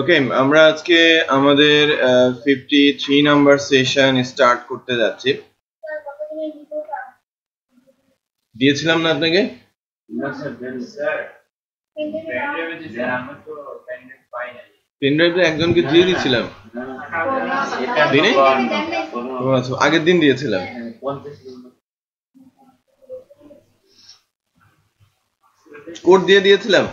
ওকে, আমরা আজকে আমাদের 53 নাম্বার সেশন স্টার্ট করতে যাচ্ছি। দিয়েছিলাম না আপনাকে? পেন ড্রাইভে একজনকে দিয়ে দিয়েছিলাম। দিনে আগের দিন দিয়েছিলাম। কোড দিয়ে দিয়েছিলাম।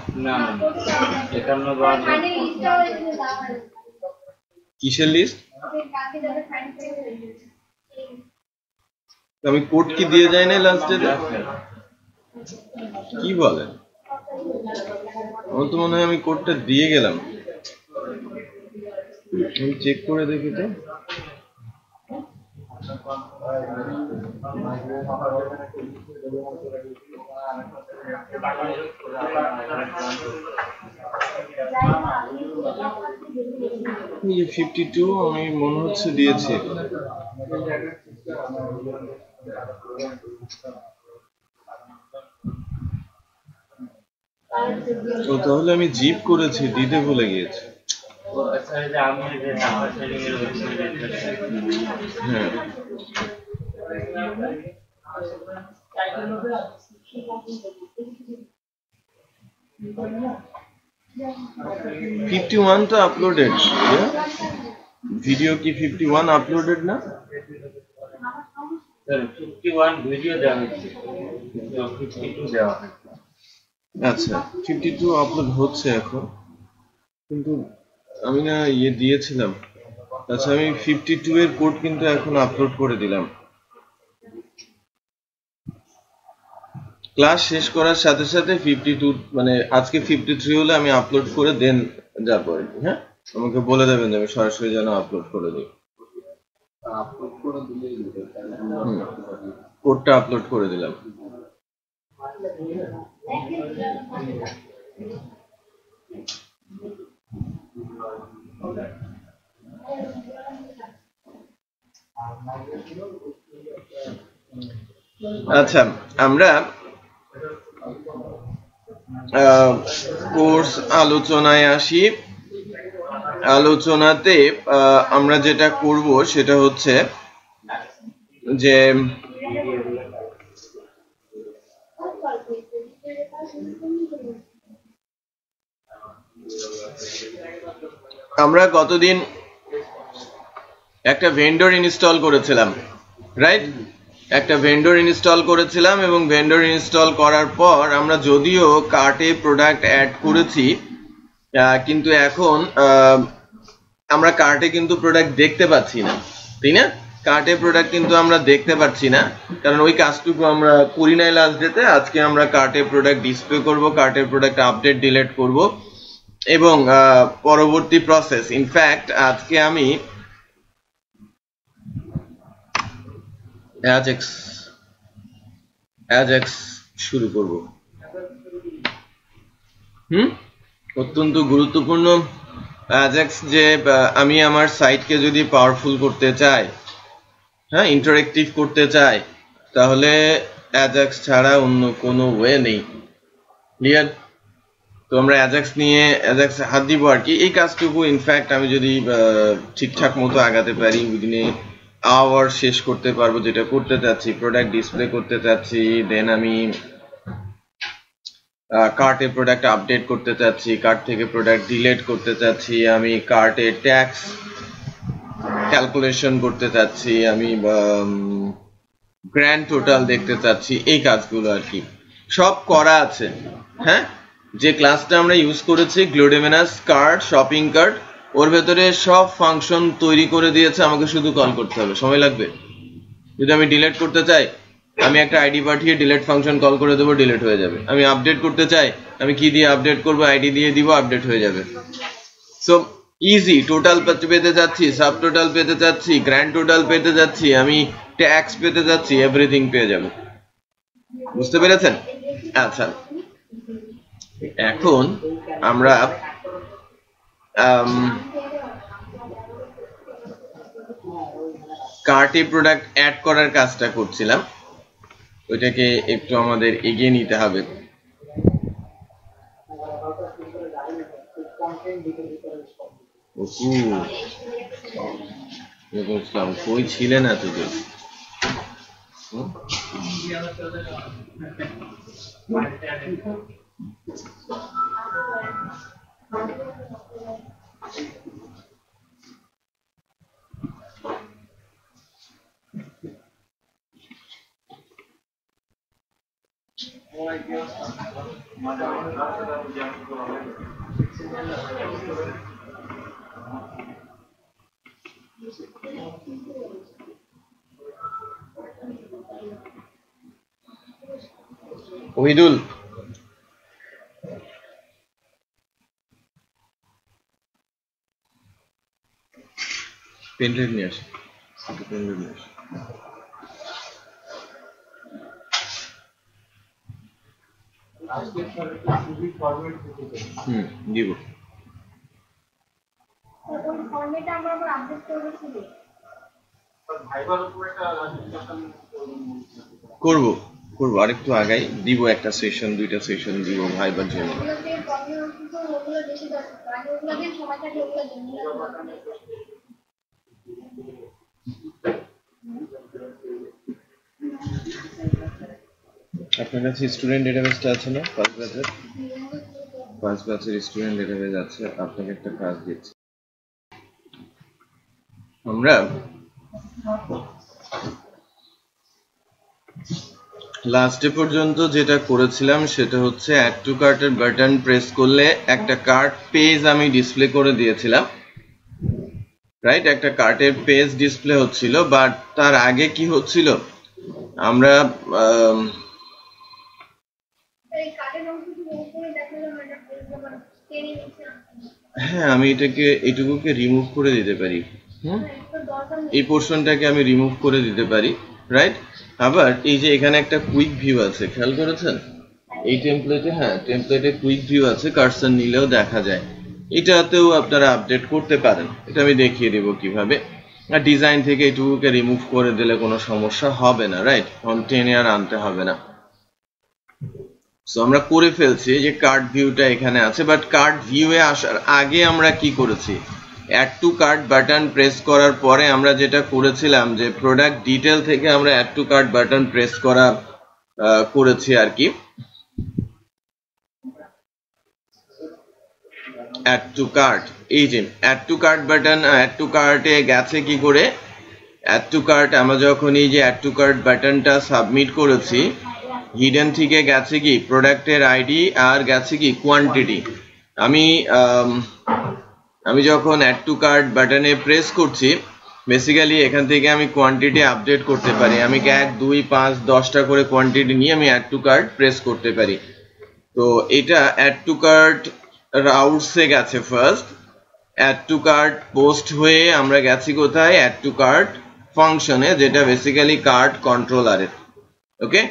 কিসের লিস্ট? আমি কোড কি দিয়ে যাই না লাস্ট ডেতে? কি বলেন? আমার তো মনে হয় আমি কোডটা দিয়ে গেলাম। আমি চেক করে দেখি তো। এই 52 আমি মনে হচ্ছে দিয়েছি। ও তাহলে আমি জিপ করেছি, দিতে ভুলে গিয়েছি। হ্যাঁ, 51 তো আপলোডেড। ভিডিও কি 51 আপলোডেড না? 51 ভিডিও দেওয়া হয়েছে, 52 দেওয়া হয়েছে। আচ্ছা, 52 আপলোড হচ্ছে এখন, কিন্তু আমি না দিয়েছিলাম। আচ্ছা, আমি 52 এর কোড কিন্তু এখন আপলোড করে দিলাম। ক্লাস শেষ করার সাথে সাথে 52 মানে আজকে 53 হলে আমি আপলোড করে দেন যাবো আর কি। হ্যাঁ, আমাকে বলে দেবেন যে আমি সরাসরি যেন আপলোড করে দিই। কোডটা আপলোড করে দিলাম। আচ্ছা, আমরা কোর্স আলোচনায় আসি। আলোচনাতে আমরা যেটা করব সেটা হচ্ছে যে আমরা গতদিন একটা ভেন্ডর ইনস্টল করেছিলাম, রাইট? একটা ভেন্ডর ইনস্টল করেছিলাম এবং ভেন্ডর ইনস্টল করার পর আমরা যদিও কার্টে প্রোডাক্ট অ্যাড করেছি, কিন্তু এখন আমরা কার্টে কিন্তু প্রোডাক্ট দেখতে পাচ্ছি না, তাই না? কার্টে প্রোডাক্ট কিন্তু আমরা দেখতে পাচ্ছি না, কারণ ওই কাজটুকু আমরা করি নাই লাস্ট ডেতে। আজকে আমরা কার্টে প্রোডাক্ট ডিসপ্লে করব, কার্টের প্রোডাক্ট আপডেট ডিলিট করব এবং পরবর্তী প্রসেস। ইনফ্যাক্ট আজকে আমি অ্যাজাক্স শুরু করব। অত্যন্ত গুরুত্বপূর্ণ অ্যাজাক্স, যে আমি আমার সাইটকে যদি পাওয়ারফুল করতে চাই, হ্যাঁ, ইন্টারেক্টিভ করতে চাই, তাহলে অ্যাজাক্স ছাড়া অন্য কোনো ওয়ে নেই। ক্লিয়ার? তো আমরা অ্যাজাক্স হাত দিব আর কি। এই কাজটুকু ইনফ্যাক্ট আমি যদি ঠিকঠাক মতো আগাতে পারি, উইদিনে আওয়ার শেষ করতে পারবো। যেটা করতে চাচ্ছি, প্রোডাক্ট ডিসপ্লে করতে চাচ্ছি, দেন আমি কার্টে প্রোডাক্ট আপডেট করতে চাচ্ছি, কার্ট থেকে প্রোডাক্ট ডিলিট করতে চাচ্ছি, আমি কার্টে ট্যাক্স ক্যালকুলেশন করতে চাচ্ছি, আমি গ্র্যান্ড টোটাল দেখতে চাচ্ছি, এই কাজগুলো আর কি সব করা আছে। হ্যাঁ, যে ক্লাসটা আমরা ইউজ করেছি গ্লোডেমেনাস কার্ট, শপিং কার্ট, ওর ভেতরে সব ফাংশন তৈরি করে দিয়েছে, আমাকে শুধু কল করতে হবে, সময় লাগবে। যদি আমি ডিলিট করতে চাই, আমি একটা আইডি পাঠিয়ে ডিলিট ফাংশন কল করে দেবো, ডিলিট হয়ে যাবে। আমি আপডেট করতে চাই, আমি কি দিয়ে আপডেট করবো, আইডি দিয়ে দিব, আপডেট হয়ে যাবে। So easy. টোটাল পেতে যাচ্ছি, সাব টোটাল পেতে যাচ্ছি, গ্র্যান্ড টোটাল পেতে যাচ্ছি, আমি ট্যাক্স পেতে যাচ্ছি, এভরিথিং পেয়ে যাব। বুঝতে পেরেছেন? আচ্ছা, এখন আমরা কার্টে প্রোডাক্ট অ্যাড করার কাজটা করছিলাম, ওইটাকে একটু আমাদের এগিয়ে নিতে হবে। বুঝলাম, কই ছিলেন এতদিন? ওহিদুল, পেন ড্রাইভ নিয়ে আসে, পেন ড্রাইভ নিয়ে আসে। দিব করবো আরেকটু আগাই দিব, একটা সেশন 2টা সেশন দিব ভাইবার জন্য। আপনার কাছে স্টুডেন্ট ডেটাবেসটা আছে না? ফার্স্ট ব্যাচের স্টুডেন্ট ডেটাবেস আছে। আপনাকে একটা কাজ দিচ্ছি, আমরা লাস্টে পর্যন্ত যেটা করেছিলাম সেটা হচ্ছে অ্যাড টু কার্টের বাটন প্রেস করলে একটা কার্ট পেজ আমি ডিসপ্লে করে দিয়েছিলাম, রাইট? একটা কার্টের পেজ ডিসপ্লে হচ্ছিল, বাট তার আগে কি হচ্ছিল, আমরা হ্যাঁ আমি এটুকুকে রিমুভ করে দিতে পারি, এই পোর্শনটাকে আমি রিমুভ করে দিতে পারি, রাইট? আবার এই যে এখানে একটা কুইক ভিউ আছে, খেয়াল করেছেন? এই টেমপ্লেটে, হ্যাঁ টেমপ্লেটে কুইক ভিউ আছে, কার্সর নিলেও দেখা যায়। এটাতেও আপনারা আপডেট করতে পারেন, এটা আমি দেখিয়ে দেব কিভাবে। আর ডিজাইন থেকে এটুকুকে রিমুভ করে দিলে কোনো সমস্যা হবে না, রাইট? টেনে আর আনতে হবে না। সো আমরা করে ফেলছি যে কার্ট ভিউটা এখানে আছে, বাট কার্ট ভিউয়ে আসার আগে আমরা কি করেছি, add to cart button press করার পরে আমরা যেটা করেছিলাম যে প্রোডাক্ট ডিটেল থেকে আমরা add to cart button press করেছি আর কি। অ্যাড টু কার্ট, এই যে add to cart button, add to কার্টে গেছে কি করে? অ্যাড টু কার্ট আমরা যখন এই যে অ্যাড টু কার্ট বাটনটা সাবমিট করেছি, হিডেন থেকে গেছে কি প্রোডাক্টের আইডি আর গেছে কি কোয়ান্টিটি। আমি যখন অ্যাড টু কার্ট বাটনে প্রেস করছি, বেসিক্যালি এখান থেকে আমি কোয়ান্টিটি আপডেট করতে পারি। আমি 1 2 5 10টা করে কোয়ান্টিটি নিয়ে আমি অ্যাড টু কার্ট প্রেস করতে পারি। তো এটা অ্যাড টু কার্ট রাউটসে গেছে first, add to cart post হয়ে আমরা গেছি কোথায়? অ্যাড টু কার্ট ফাংশনে, যেটা বেসিক্যালি কার্ট কন্ট্রোলারের। ওকে,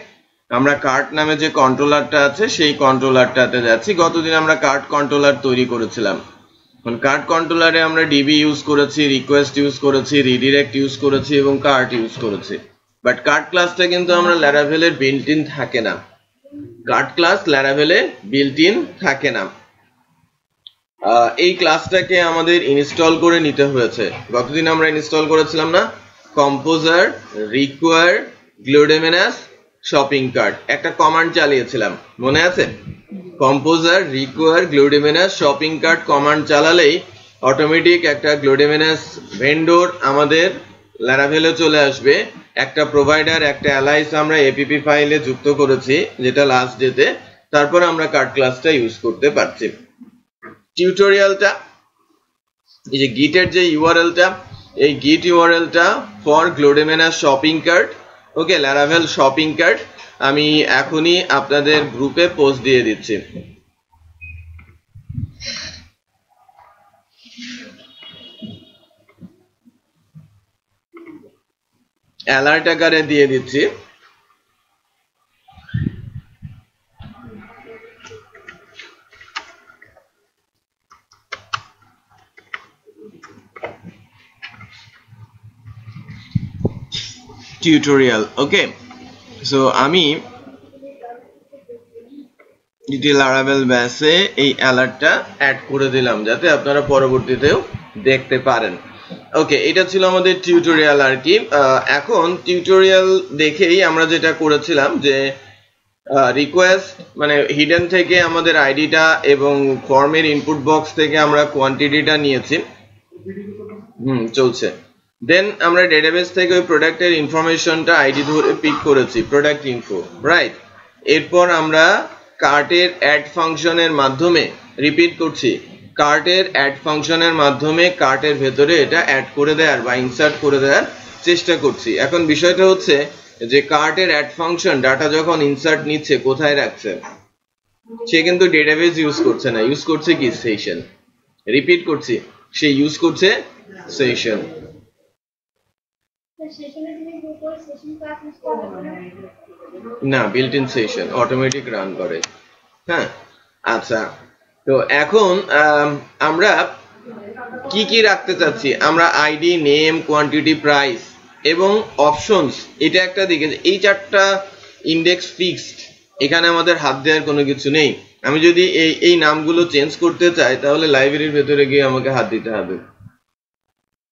আমরা কার্ট নামে যে কন্ট্রোলারটা আছে সেই কন্ট্রোলারটাতে যাচ্ছি। গতদিন আমরা কার্ট কন্ট্রোলার তৈরি করেছিলাম। কার্ট কন্ট্রোলারে আমরা ডিবি ইউজ করেছি, রিকোয়েস্ট ইউজ করেছি, রিডিরেক্ট ইউজ করেছি এবং কার্ট ইউজ করেছি। বাট কার্ট ক্লাসটা কিন্তু আমরা ল্যারাভেলের বিল্ট ইন থাকে না, কার্ট ক্লাস ল্যারাভেলে বিল্ট ইন থাকে না। এই ক্লাসটাকে আমাদের ইনস্টল করে নিতে হয়েছে। গতদিন আমরা ইনস্টল করেছিলাম না, composer require Gloudemans shopping cart, একটা কমান্ড চালিয়েছিলাম, মনে আছে? Composer require Gloudemans shopping cart command চালালেই অটোমেটিক একটা গ্লোডেমেনাস ভেন্ডর আমাদের ল্যারাভেলে চলে আসবে। একটা প্রোভাইডার, একটা অ্যালাইস আমরা এপিপি ফাইলে যুক্ত করেছি যেটা লাস্ট ডেতে, তারপর আমরা কার্ট ক্লাসটা ইউজ করতে পারছি। টিউটোরিয়ালটা, এই যে গিটের যে ইউআরএলটা, এই গিট ইউআরএলটা for Gloudemans shopping cart, okay, Laravel shopping cart, আমি এখনই আপনাদের গ্রুপে পোস্ট দিয়ে দিচ্ছি। অ্যালার্ট আকারে দিয়ে দিচ্ছি। টিউটোরিয়াল, ওকে। সো আমি ডিটেল লারাভেল ব্যাসে এই অ্যালার্টটা অ্যাড করে দিলাম যাতে আপনারা পরবর্তীতেও দেখতে পারেন। ওকে, এটা ছিল আমাদের টিউটোরিয়াল আর কি। এখন টিউটোরিয়াল দেখেই আমরা যেটা করেছিলাম যে রিকোয়েস্ট মানে হিডেন থেকে আমাদের আইডিটা এবং ফর্মের ইনপুট বক্স থেকে আমরা কোয়ান্টিটিটা নিয়েছি, চলছে। দেন আমরা ডেটাবেস থেকে ওই প্রোডাক্টের ইনফরমেশনটা আইডি ধরে পিক করেছি, প্রোডাক্ট ইনফো, রাইট। এরপর আমরা কার্টের অ্যাড ফাংশনের মাধ্যমে, রিপিট করছি, কার্টের অ্যাড ফাংশনের মাধ্যমে কার্টের ভেতরে এটা অ্যাড করে দেওয়ার বা ইনসার্ট করে দেওয়ার চেষ্টা করছি। এখন বিষয়টা হচ্ছে যে কার্টের অ্যাড ফাংশন ডাটা যখন ইনসার্ট নিচ্ছে কোথায় রাখছে, সে কিন্তু ডেটাবেস ইউজ করছে না, ইউজ করছে কি, সেশন। রিপিট করছি, সে ইউজ করছে সেশন। না, built in session automatic run করে। হ্যাঁ, আচ্ছা। তো এখন আমরা কি কি রাখতে চাচ্ছি, আমরা আইডি, নেম, কোয়ান্টিটি, প্রাইস এবং অপশনস, এটা একটা দিকে। এই চারটা ইন্ডেক্স ফিক্সড, এখানে আমাদের হাত দেওয়ার কোনো কিছু নেই। আমি যদি এই নামগুলো চেঞ্জ করতে চাই তাহলে লাইব্রেরির ভেতরে গিয়ে আমাকে হাত দিতে হবে।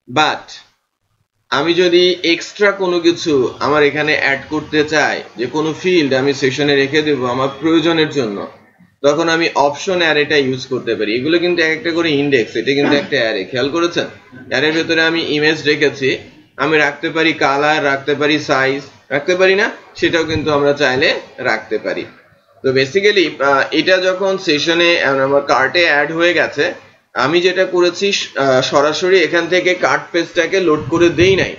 বাট আমি যদি এক্সট্রা কোনো কিছু আমার এখানে অ্যাড করতে চাই, যে কোনো ফিল্ড আমি সেশনে রেখে দেব আমার প্রয়োজনের জন্য, তখন আমি অপশন অ্যারেটা ইউজ করতে পারি। এগুলো কিন্তু এক একটা করে ইন্ডেক্স, এটা কিন্তু একটা অ্যারে, খেয়াল করেছেন? অ্যারের ভেতরে আমি ইমেজ রেখেছি, আমি রাখতে পারি কালার, রাখতে পারি সাইজ, রাখতে পারি না, সেটাও কিন্তু আমরা চাইলে রাখতে পারি। তো বেসিক্যালি এটা যখন সেশনে আমার কার্টে অ্যাড হয়ে গেছে, আমি যেটা করেছি সরাসরি এখান থেকে কার্ট পেজটাকে লোড করে দেই নাই।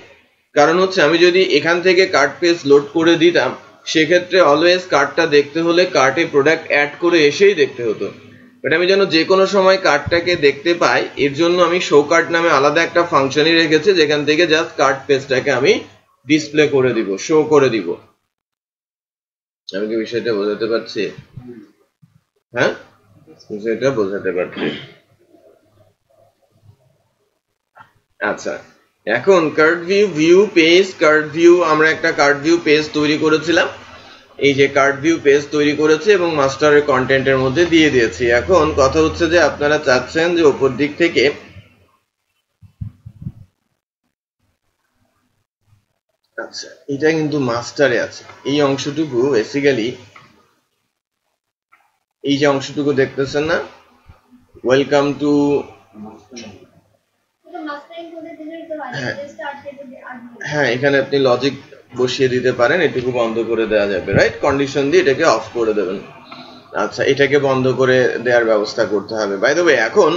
কারণ হচ্ছে আমি যদি এখান থেকে কার্ট পেজ লোড করে দিতাম, সেক্ষেত্রে অলওয়েজ কার্টটা দেখতে হলে কার্টে প্রোডাক্ট অ্যাড করে এসেই দেখতে হতো। বাট আমি যেন যে কোনো সময় কার্টটাকে দেখতে পাই, এর জন্য আমি শো কার্ট নামে আলাদা একটা ফাংশনই রেখেছি, যেখান থেকে জাস্ট কার্ট পেজটাকে আমি ডিসপ্লে করে দিব, শো করে দিব। আমি কি বিষয়টা বোঝাতে পারছি? হ্যাঁ, বিষয়টা বোঝাতে পারছি। আচ্ছা, এখন cart view page, cart view, আমরা একটা কার্ট ভিউ পেজ তৈরি করেছিলাম। এই যে কার্ট ভিউ পেজ তৈরি করেছে এবং মাস্টারের কন্টেন্টের মধ্যে দিয়ে দিয়েছি। এখন কথা হচ্ছে যে আপনারা চাচ্ছেন যে উপর দিক থেকে আচ্ছা, এটা কিন্তু মাস্টারে আছে, এই অংশটুকু বেসিক্যালি, এই যে অংশটুকু দেখতেছেন না, ওয়েলকাম টু, হ্যাঁ, এখানে আপনি লজিক বসিয়ে দিতে পারেন, এটুকু বন্ধ করে দেওয়া যাবে, রাইট? কন্ডিশন দিয়ে এটাকে অফ করে দেবেন। আচ্ছা, এটাকে বন্ধ করে দেওয়ার ব্যবস্থা করতে হবে। বাই দ্য ওয়ে, এখন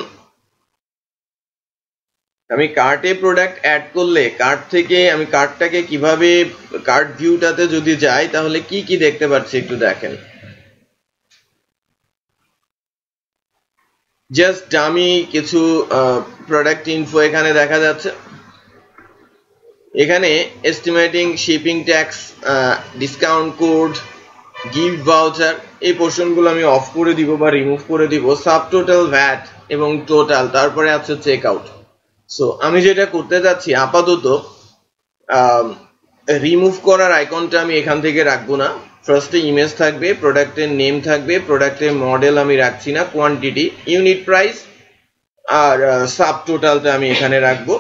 আমি কার্টে প্রোডাক্ট অ্যাড করলে কার্ট থেকে আমি কার্টটাকে কিভাবে, কার্ট ভিউটাতে যদি যাই তাহলে কি কি দেখতে পাচ্ছি একটু দেখেন। জাস্ট ডামি কিছু প্রোডাক্ট ইনফো এখানে দেখা যাচ্ছে। এখানে estimating, shipping tax, discount code, gift voucher, এই পোর্শনগুলো আমি অফ করে দিব বা রিমুভ করে দিব। সাব টোটাল, ভ্যাট এবং টোটাল, তারপরে আছে চেক আউট। সো আমি যেটা করতে যাচ্ছি আপাতত, রিমুভ করার আইকনটা আমি এখান থেকে রাখবো না। ফার্স্টে ইমেজ থাকবে, প্রোডাক্টের নেম থাকবে, প্রোডাক্টের মডেল আমি রাখছি না, কোয়ান্টিটি, ইউনিট প্রাইস, আর সাব টোটালটা আমি এখানে রাখবো,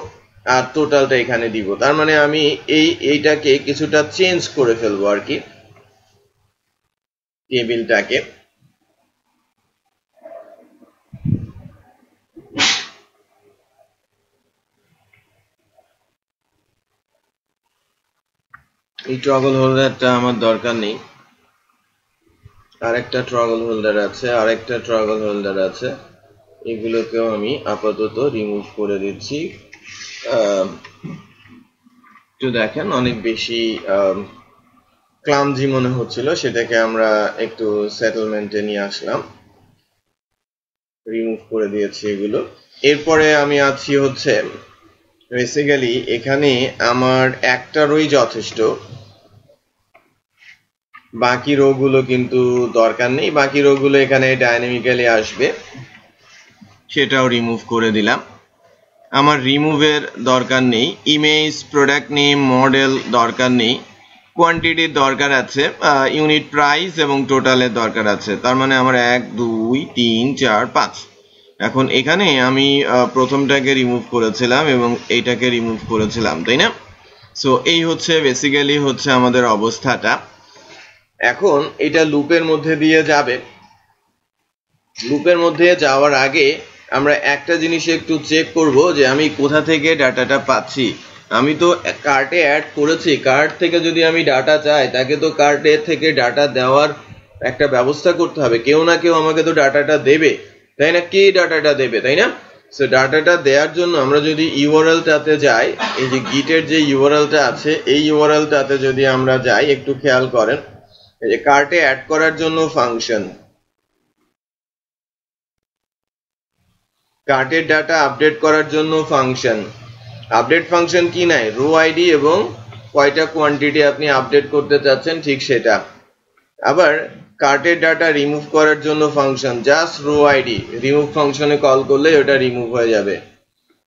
আর টোটালটা এখানে দিব। তার মানে আমি এইটাকে কিছুটা চেঞ্জ করে ফেলবো আর কি, টেবিলটাকে। এই টগল হোল্ডারটা আমার দরকার নেই, আরেকটা টগল হোল্ডার আছে, আরেকটা টগল হোল্ডার আছে, এগুলোকেও আমি আপাতত রিমুভ করে দিচ্ছি। একটু দেখেন, অনেক বেশি ক্লামজি মনে হচ্ছিল, সেটাকে আমরা একটু সেটেলমেন্টে নিয়ে আসলাম, রিমুভ করে দিয়েছি এগুলো। এরপরে আমি আছি হচ্ছে বেসিক্যালি এখানে আমার একটা রোই যথেষ্ট, বাকি রো গুলো কিন্তু দরকার নেই। বাকি রো গুলো এখানে ডাইনামিক্যালি আসবে, সেটাও রিমুভ করে দিলাম। আমার রিমুভের দরকার নেই। ইমেজ, প্রোডাক্ট নেম, মডেল দরকার নেই। কোয়ান্টিটির দরকার আছে, ইউনিট প্রাইস এবং টোটালের দরকার আছে। তার মানে আমার 1 2 3 4 5 এখন এখানে আমি প্রথমটাকে রিমুভ করেছিলাম এবং এইটাকে রিমুভ করেছিলাম, তাই না? সো এই হচ্ছে বেসিক্যালি হচ্ছে আমাদের অবস্থাটা। এখন এটা লুপের মধ্যে দিয়ে যাবে। লুপের মধ্যে যাওয়ার আগে আমরা একটা জিনিস একটু চেক করব যে আমি কোথা থেকে ডাটাটা পাচ্ছি। আমি তো কার্টে অ্যাড করেছি, কার্ট থেকে যদি আমি ডাটা চাই তাকে তো কার্টে থেকে ডাটা দেওয়ার একটা ব্যবস্থা করতে হবে, কেউ না কেউ আমাকে তো ডাটাটা দেবে, তাই না? কে ডাটাটা দেবে, তাই না? সো ডাটাটা দেওয়ার জন্য আমরা যদি ইউআরএলটাতে যাই, এই যে গিটের যে ইউআরএলটা আছে এই ইউআরএলটাতে যদি আমরা যাই, একটু খেয়াল করেন, এই যে কার্টে অ্যাড করার জন্য ফাংশন, কার্টের ডাটা আপডেট করার জন্য ফাংশন, আপডেট ফাংশন কি নাই, রো আইডি এবং কয়টা কোয়ান্টিটি আপনি আপডেট করতে চাচ্ছেন ঠিক সেটা। আবার কার্টের ডাটা রিমুভ করার জন্য function, just row ID remove ফাংশনে কল করলে ওটা রিমুভ হয়ে যাবে।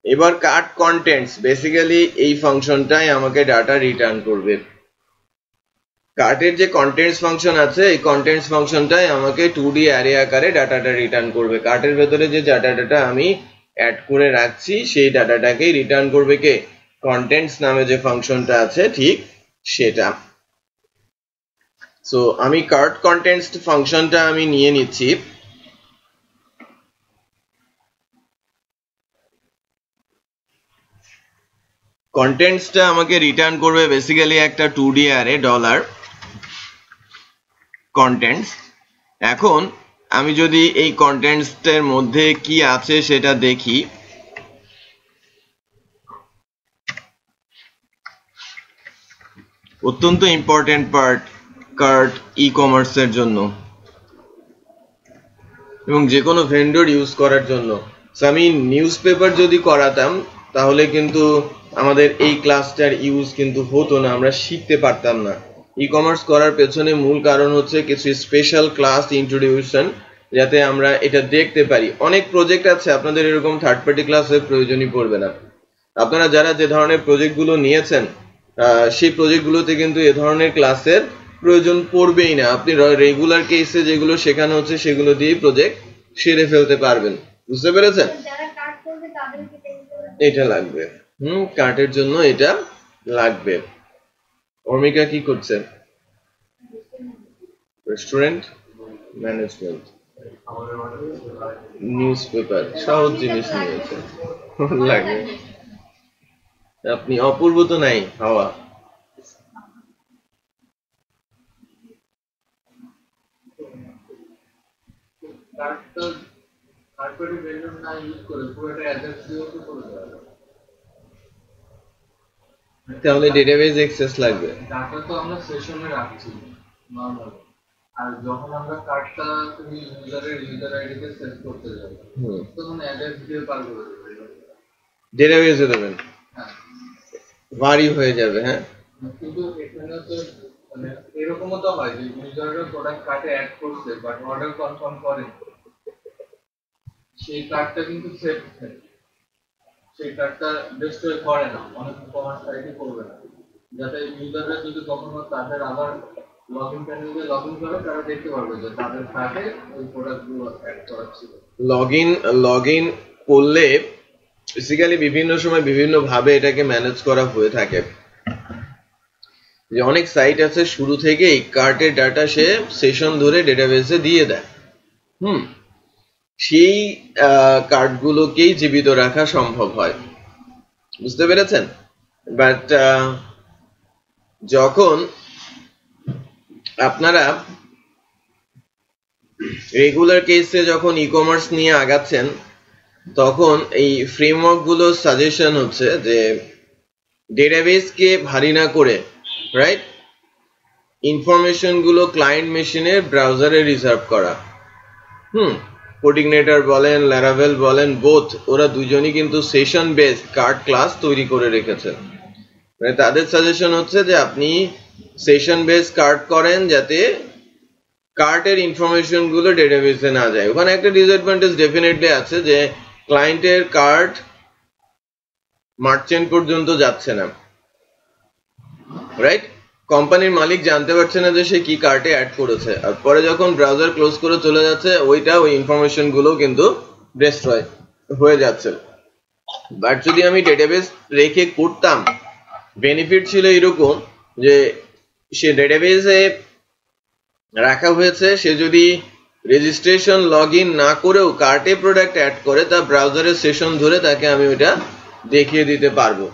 এবার কার্ট কন্টেন্টস, বেসিক্যালি এই ফাংশনটাই আমাকে ডাটা রিটার্ন করবে। কার্টের যে কন্টেন্টস ফাংশন আছে এই কন্টেন্টস ফাংশনটাই আমাকে 2D অ্যারে আকারে ডাটাটা রিটার্ন করবে। কার্টের ভেতরে যে ডাটাটা আমি অ্যাড করে রাখছি সেই ডাটাটাকেই রিটার্ন করবে কে, কন্টেন্টস নামে যে ফাংশনটা আছে ঠিক সেটা। সো আমি কার্ট কন্টেন্টস ফাংশনটা আমি নিয়ে নিচ্ছি। কন্টেন্টসটা আমাকে রিটার্ন করবে বেসিক্যালি একটা 2D অ্যারে ডলার কন্টেন্টস। এখন আমি যদি এই কন্টেন্টসের মধ্যে কি আছে সেটা দেখি, অত্যন্ত ইম্পর্টেন্ট পার্ট কার্ট ই কমার্সের জন্য এবং যে কোনো ভেন্ডর ইউজ করার জন্য। আমি নিউজ পেপার যদি করাতাম তাহলে কিন্তু আমাদের এই ক্লাসটার ইউজ কিন্তু হতো না, আমরা শিখতে পারতাম না। ই কমার্স করার পেছনে মূল কারণ হচ্ছে কিছু স্পেশাল ক্লাস ইন্ট্রোডিউশন, যাতে আমরা এটা দেখতে পারি। অনেক প্রজেক্ট আছে আপনাদের এরকম থার্ড পার্টি ক্লাসের প্রয়োজনই পড়বে না। আপনারা যারা যে ধরনের প্রজেক্টগুলো নিয়েছেন সেই প্রজেক্টগুলোতে কিন্তু এ ধরনের ক্লাসের প্রয়োজন পড়বেই না। আপনি রেগুলার কেসে যেগুলো শেখানো হচ্ছে সেগুলো দিয়ে প্রজেক্ট সেরে ফেলতে পারবেন। বুঝতে পেরেছেন? এটা লাগবে, কার্টের জন্য এটা লাগবে। অর্মিকা কি করছে? রেস্টুরেন্ট ম্যানেজমেন্ট, নিউজ পেপার, সহজ জিনিস নিয়েছে লাগে। আপনি অপূর্ব তো নাই হাওয়া। তাহলে ডেটাবেজ অ্যাক্সেস লাগবে। ডাটা তো আমরা সেশনে রাখছি নরমালি, আর যখন আমরা কার্ডটা তুমি ইউজার আইডিতে সেট করতে যাবে তখন অ্যাড্রেস দিয়ে পার করে দেবে, ডেটাবেজে দেবেন, ভারী হয়ে যাবে। হ্যাঁ, কিন্তু এখানে তো মানে এরকমও তো হয় যে ইউজারের প্রোডাক্ট কার্টে অ্যাড করছে বাট অর্ডার কনফার্ম করেনি, সেই কার্ডটা কিন্তু সেভ থাকে, সেই কার্ডটা ডিসপ্লে করে না, অনেক কমার্স সাইটে করবে না, যাতে ইউজাররা যদি কখনো তাদের আবার লগইন প্যানেলে লগইন করে তারা দেখতে পারবে যে তাদের কার্টে ওই প্রোডাক্টগুলো অ্যাড করা ছিল। লগইন করলে বেসিক্যালি বিভিন্ন সময় বিভিন্ন ভাবে এটাকে ম্যানেজ করা হয়ে থাকে। যে অনেক সাইট আছে শুরু থেকেই কার্টের ডাটা সে সেশন ধরে ডেটাবেসে দিয়ে দেয়, সেই কার্ডগুলোকেই জীবিত রাখা সম্ভব হয়। বুঝতে পেরেছেন? বাট যখন আপনারা রেগুলার কেসে যখন ই কমার্স নিয়ে আগাচ্ছেন তখন এই ফ্রেমওয়ার্ক গুলো সাজেশন হচ্ছে যে ডেটাবেসকে ভারী না করে, রাইট, ইনফরমেশন গুলো ক্লায়েন্ট মেশিনের ব্রাউজারে রিজার্ভ করা। কোডিগনেটর বলেন, ল্যারাভেল বলেন, বোথ ওরা দুজনই কিন্তু সেশন বেসড কার্ড ক্লাস তৈরি করে রেখেছেন। মানে তাদের সাজেশন হচ্ছে যে আপনি সেশন বেসড কার্ড করেন যাতে কার্টের ইনফরমেশন গুলো ডেটাবেসে না যায়। ওখানে একটা ডিসঅ্যাডভান্টেজ ডেফিনেটলি আছে যে ক্লায়েন্টের কার্ড মার্চেন্ট পর্যন্ত যাচ্ছে না, রাইট? কোম্পানির মালিক জানতে পারছে না যে সে কি কার্টে অ্যাড করেছে, আর পরে যখন ব্রাউজার ক্লোজ করে চলে যাচ্ছে ওই ইনফরমেশন গুলো কিন্তু ডেস্ট্রয় হয়ে যাচ্ছে। বাট যদি আমি ডেটাবেস রেখে করতাম, বেনিফিট ছিল এরকম যে সে ডেটাবেসে রাখা হয়েছে, সে যদি রেজিস্ট্রেশন লগ ইন না করেও কার্টে প্রোডাক্ট অ্যাড করে, তার ব্রাউজারের সেশন ধরে তাকে আমি ওটা দেখিয়ে দিতে পারবো।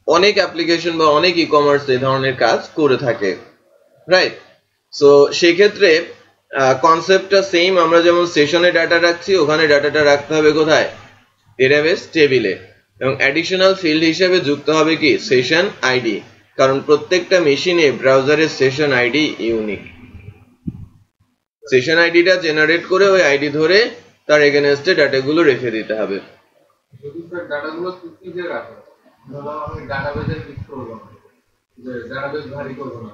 অনেক অ্যাপ্লিকেশন বা অনেক ই কমার্স এই ধরনের কাজ করে থাকে, রাইট? সো সেক্ষেত্রে কনসেপ্টটা সেম। আমরা যেমন সেশনে ডাটা রাখছি, ওখানে ডাটাটা রাখতে হবে কোথায়? ডেটাবেস টেবিলে। এবং অ্যাডিশনাল ফিল্ড হিসেবে যুক্ত হবে কি? Session ID. কারণ প্রত্যেকটা মেশিনে ব্রাউজারের সেশন আইডি ইউনিক। সেশন আইডিটা জেনারেট করে ওই আইডি ধরে তার এগেনস্টে ডাটাগুলো রেখে দিতে হবে। যদি স্যার ডাটাগুলো কুকিজে রাখে, ধরো আমি ডাটাবেজে ক্লিক করবো না, যে ডাটাবেজ ভারী করবো না,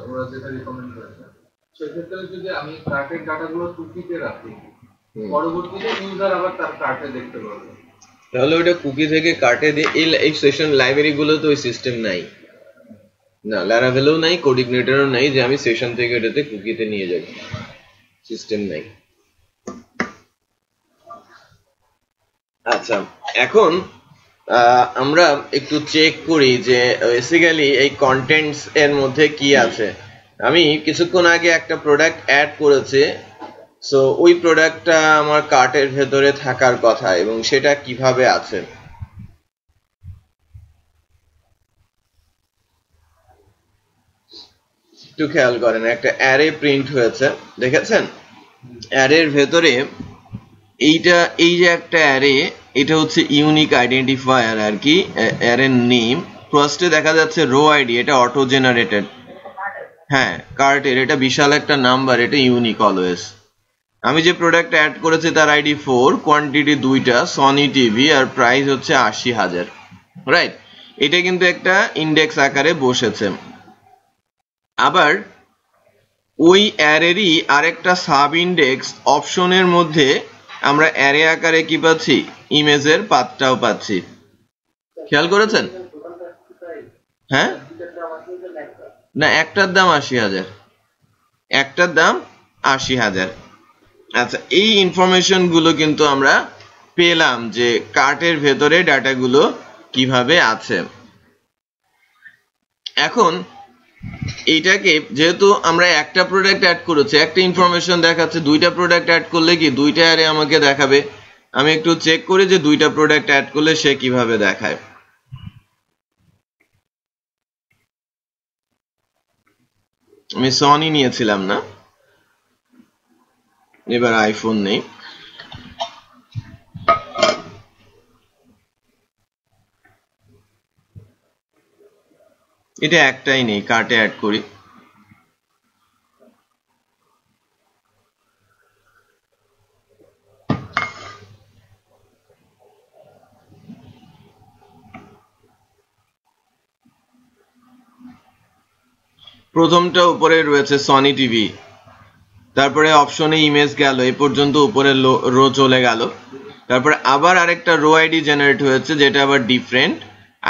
ওরা যেটা রিকমেন্ড করেছে, সেক্ষেত্রে যদি আমি কার্টের ডাটাগুলো কুকিতে রাখি, পরবর্তীতে ইউজার আবার তার কার্টে দেখতে পারবে। তাহলে ওটা কুকি থেকে কার্টে দিয়ে এই সেশন লাইব্রেরি গুলো তো ওই সিস্টেম নাই না, ল্যারাভেলও নাই, কোডিগনেটরও নাই যে আমি সেশন থেকে এটাতে কুকিতে নিয়ে যাব, সিস্টেম নাই। আচ্ছা, এখন আমরা একটু চেক করি যে বেসিক্যালি এই কন্টেন্টস এর মধ্যে কি আছে। আমি কিছুক্ষণ আগে একটা প্রোডাক্ট অ্যাড করেছি, সো ওই প্রোডাক্টটা আমার কার্টের ভেতরে থাকার কথা, এবং সেটা কিভাবে আছে। একটু খেয়াল করেন, একটা অ্যারে প্রিন্ট হয়েছে, দেখেছেন? অ্যারের ভেতরে এইটা, এই যে একটা অ্যারে, এটা হচ্ছে ইউনিক আইডেন্টিফায়ার আর কি, অ্যারের নেম। ফার্স্টে দেখা যাচ্ছে রো আইডি, এটা অটো জেনারেটেড। হ্যাঁ, কার্টের এটা বিশাল একটা নাম্বার, এটা ইউনিক অলওয়েজ। আমি যে প্রোডাক্ট অ্যাড করেছি তার আইডি 4, কোয়ান্টিটি 2টা, সনি টিভি, আর প্রাইস হচ্ছে 80,000, রাইট? এটা কিন্তু একটা ইন্ডেক্স আকারে বসেছে। আবার ওই অ্যারেরই আরেকটা সাব ইন্ডেক্স অপশনের মধ্যে আমরা অ্যারে আকারে কি পাচ্ছি? ইমেজের পাথটাও পাচ্ছি। খেয়াল করেছেন? হ্যাঁ, না, একটার দাম 80,000, একটার দাম 80,000। আচ্ছা, এই ইনফরমেশন গুলো কিন্তু আমরা পেলাম যে কার্টের ভেতরে ডাটাগুলো কিভাবে আছে। এখন এইটাকে যেহেতু আমরা একটা প্রোডাক্ট অ্যাড করেছি, একটা ইনফরমেশন দেখাচ্ছে, দুইটা প্রোডাক্ট অ্যাড করলে কি দুইটা অ্যারে আমাকে দেখাবে। আমি একটু চেক করি যে দুইটা প্রোডাক্ট অ্যাড করলে সে কিভাবে দেখায়। আমি সনি নিয়েছিলাম না, এবার আইফোন নেই। এটা একটাই নেই, কার্টে অ্যাড করি। প্রথমটা উপরে রয়েছে সনি টিভি, তারপরে অপশনে ইমেজ গেল, এই পর্যন্ত উপরে রো চলে গেল। তারপরে আবার আরেকটা রো আইডি জেনারেট হয়েছে, যেটা আবার ডিফারেন্ট,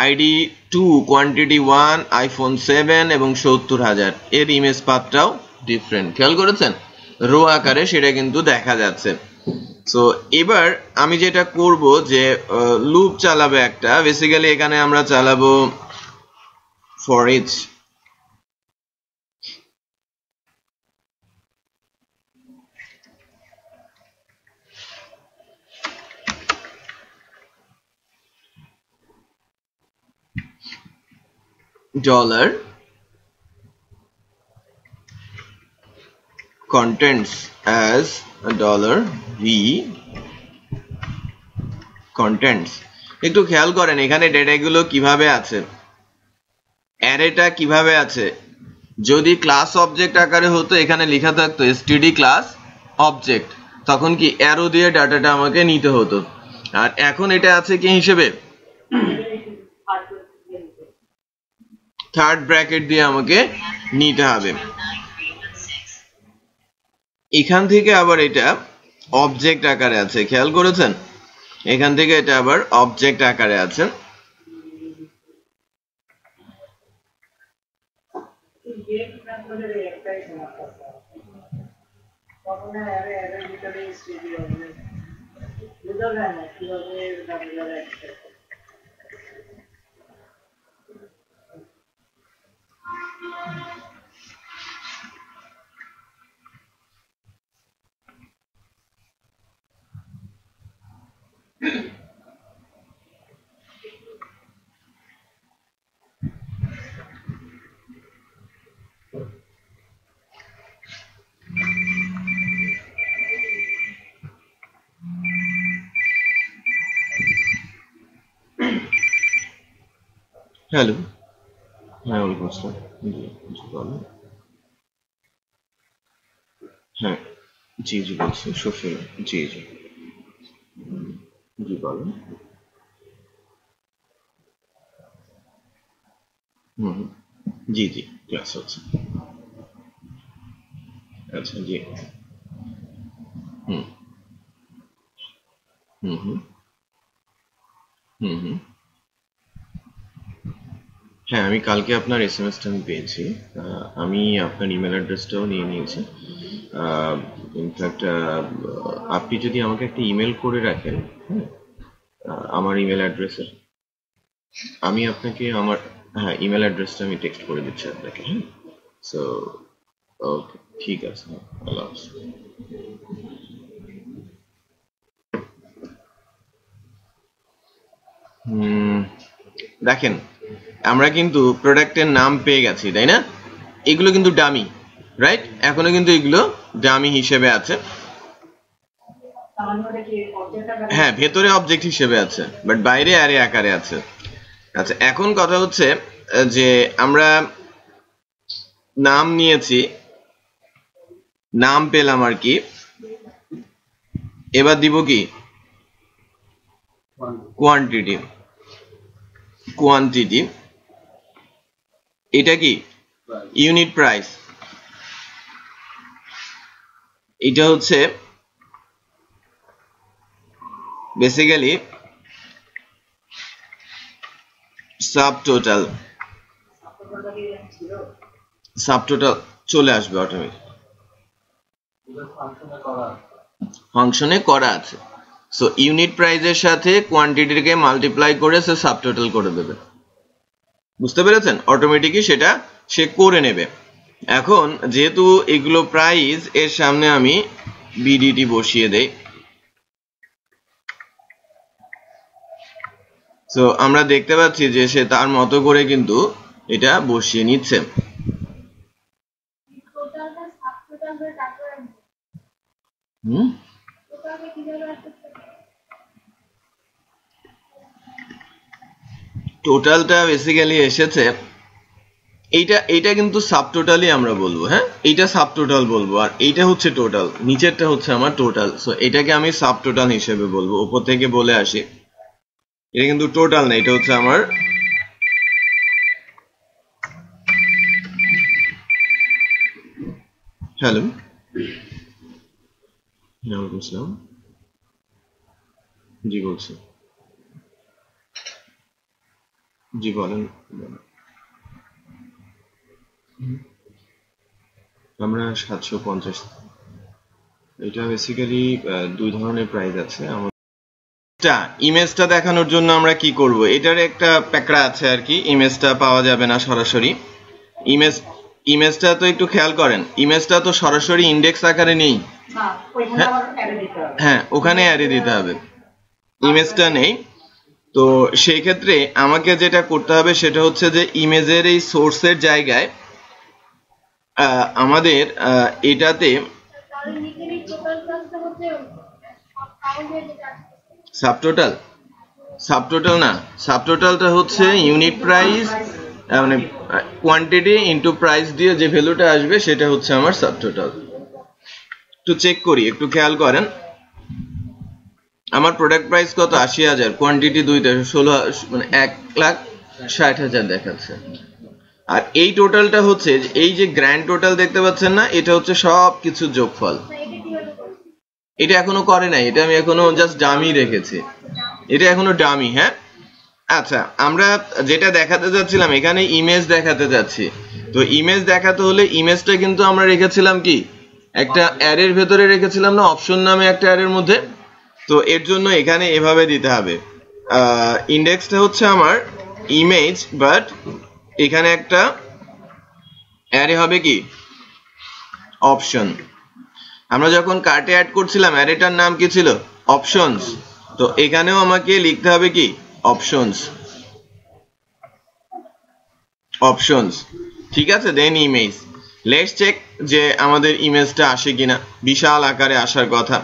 আইডি 2, কোয়ান্টিটি 1, আইফোন 7 এবং 70,000, এর ইমেজ পাথটাও ডিফারেন্ট। খেয়াল করেছেন? রো আকারে সেটা কিন্তু দেখা যাচ্ছে। সো এবার আমি যেটা করব যে লুপ চালাবে একটা, বেসিক্যালি এখানে আমরা চালাবো for each. Dollar contents as $v contents। একটু খেয়াল করেন এখানে ডেটাগুলো কিভাবে আছে, অ্যারেটা কিভাবে আছে। যদি ক্লাস অবজেক্ট আকারে হতো, এখানে লেখা থাকতো std ক্লাস অবজেক্ট, তখন কি অ্যারো দিয়ে ডাটাটা আমাকে নিতে হতো। আর এখন এটা আছে কি হিসেবে? থার্ড ব্র্যাকেট দিয়ে আমাকে নিতে হবে। এখান থেকে আবার এটা অবজেক্ট আকারে আছে, খেয়াল করেছেন? এখান থেকে এটা আবার অবজেক্ট আকারে আছে। হ্যালো, হ্যাঁ ওয়ালাইকুম আসসালাম। জি বলেন। হ্যাঁ, জি বলছি সুফিয়া। জি জি বলেন। হুম, জি ক্লাস হচ্ছে। আচ্ছা, জি। হুম হুম হুম হুম হুম হ্যাঁ, আমি কালকে আপনার এসএমএসটা আমি পেয়েছি। আমি আপনার ইমেল অ্যাড্রেসটাও নিয়ে নিয়েছি। ইনফ্যাক্ট আপনি যদি আমাকে একটা ইমেল করে রাখেন, হ্যাঁ, আমার ইমেল অ্যাড্রেসে আমি আপনাকে আমার, হ্যাঁ, ইমেল অ্যাড্রেসটা আমি টেক্সট করে দিচ্ছি আপনাকে। হ্যাঁ, সো ওকে, ঠিক আছে। হ্যাঁ, আল্লাহ হাফেজ। হুম, দেখেন, আমরা কিন্তু প্রোডাক্টের নাম পেয়ে গেছি, তাই না? এগুলো কিন্তু ডামি, রাইট? এখনো কিন্তু এগুলো ডামি হিসেবে আছে। হ্যাঁ, ভেতরে অবজেক্ট হিসেবে আছে, বাট বাইরে অ্যারে আকারে আছে। আচ্ছা, এখন কথা হচ্ছে যে আমরা নাম নিয়েছি, নাম পেলাম আর কি। এবার দিব কি কোয়ান্টিটি। কোয়ান্টিটি এটা কি ইউনিট প্রাইস। এটা হচ্ছে বেসিক্যালি সাবটোটাল। সাবটোটাল চলে আসবে অটোমেটিক, ফাংশনে করা আছে। সো ইউনিট প্রাইসের সাথে কোয়ান্টিটিকে মাল্টিপ্লাই করে সে সাবটোটাল করে দেবে। বুঝতে পেরেছেন? অটোমেটিকই সেটা সে করে নেবে। এখন যেহেতু এগুলো প্রাইস, এর সামনে আমি বিডিটি বসিয়ে দেই। সো আমরা দেখতে পাচ্ছি যে সে তার মতো করে কিন্তু এটা বসিয়ে নিচ্ছে। হুম, টোটালটা বেসিক্যালি এসেছে, এইটা কিন্তু সাবটোটালই আমরা বলবো। হ্যাঁ, এইটা সাবটোটাল বলবো, আর এইটা হচ্ছে টোটাল, নিচেরটা হচ্ছে আমার টোটাল। সো এটাকে আমি সাবটোটাল হিসেবে বলবো। উপর থেকে বলে আসি, এটা কিন্তু টোটাল না, এটা হচ্ছে আমার হ্যালো, ওয়ালাইকুম আসসালাম। জি বলছি। জি বলেন। আমরা 750। এটা বেসিক্যালি দুই ধরনের প্রাইস আছে আমাদের। ইমেজটা দেখানোর জন্য আমরা কি করব, এটার একটা প্যাকড়া আছে আর কি। ইমেজটা পাওয়া যাবে না সরাসরি। ইমেজটা তো একটু খেয়াল করেন, ইমেজটা তো সরাসরি ইন্ডেক্স আকারে নেই। হ্যাঁ, ওখানে অ্যারে দিতে হবে, ইমেজটা নেই। তো সেই ক্ষেত্রে আমাকে যেটা করতে হবে সেটা হচ্ছে যে ইমেজের এই সোর্সের জায়গায় আমাদের এটাতে সাবটোটাল, সাবটোটাল না, সাবটোটালটা হচ্ছে ইউনিট প্রাইস, মানে কোয়ান্টিটি ইনটু প্রাইস দিয়ে যে ভ্যালুটা আসবে সেটা হচ্ছে আমার সাবটোটাল। একটু চেক করি, একটু খেয়াল করেন। আমার প্রোডাক্ট প্রাইস কত? 80,000। কোয়ান্টিটি 16, মানে 1,60,000 দেখাচ্ছে। আর এই টোটালটা হচ্ছে, এই যে গ্র্যান্ড টোটাল দেখতে পাচ্ছেন না, এটা হচ্ছে সব কিছুর যোগফল। এটা এখনো করে নাই, এটা আমি এখনো জাস্ট ডামি রেখেছি, এটা এখনো ডামি। হ্যাঁ, আচ্ছা, আমরা যেটা দেখাতে যাচ্ছিলাম, এখানে ইমেজ দেখাতে যাচ্ছি। তো ইমেজ দেখাতে হলে ইমেজটা কিন্তু আমরা রেখেছিলাম কি একটা অ্যারের ভেতরে রেখেছিলাম না, অপশন নামে একটা অ্যারের মধ্যে। তো এর জন্য এখানে এভাবে দিতে হবে, ইন্ডেক্সটা হচ্ছে আমার ইমেজ, বাট এখানে একটা অ্যারে হবে কি অপশন। আমরা যখন কার্টে অ্যাড করছিলাম অ্যারেটার নাম কি ছিল অপশনস, তো এখানেও আমাকে লিখতে হবে কি অপশনস, অপশনস, ঠিক আছে। দেন ইমেজ, লেটস চেক যে আমাদের ইমেজটা আসে কিনা। বিশাল আকারে আসার কথা,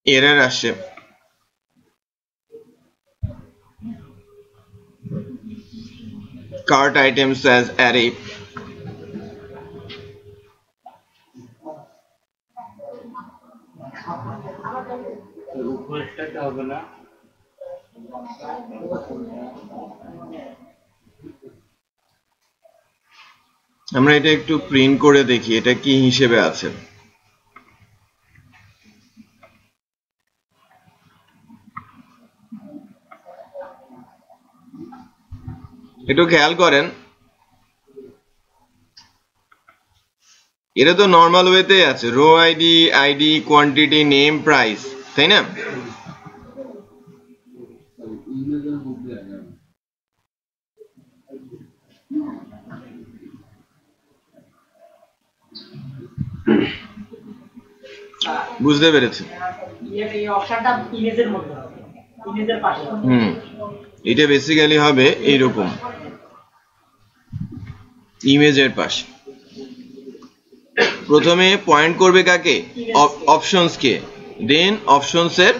এরর আসছে। cart items as array, উপরেরটা হবে না, আমরা এটা একটু প্রিন্ট করে দেখি এটা কি হিসেবে আছে। একটু খেয়াল করেন, এটা তো নর্মাল ওয়েতে আছে, row ID, ID, quantity, name, price, তাই না? বুঝতে পেরেছি। এটা বেসিক্যালি হবে এইরকম, ইমেজের পাশে প্রথমে পয়েন্ট করবে কাকে, অপশনস কে, দেন অপশনস এর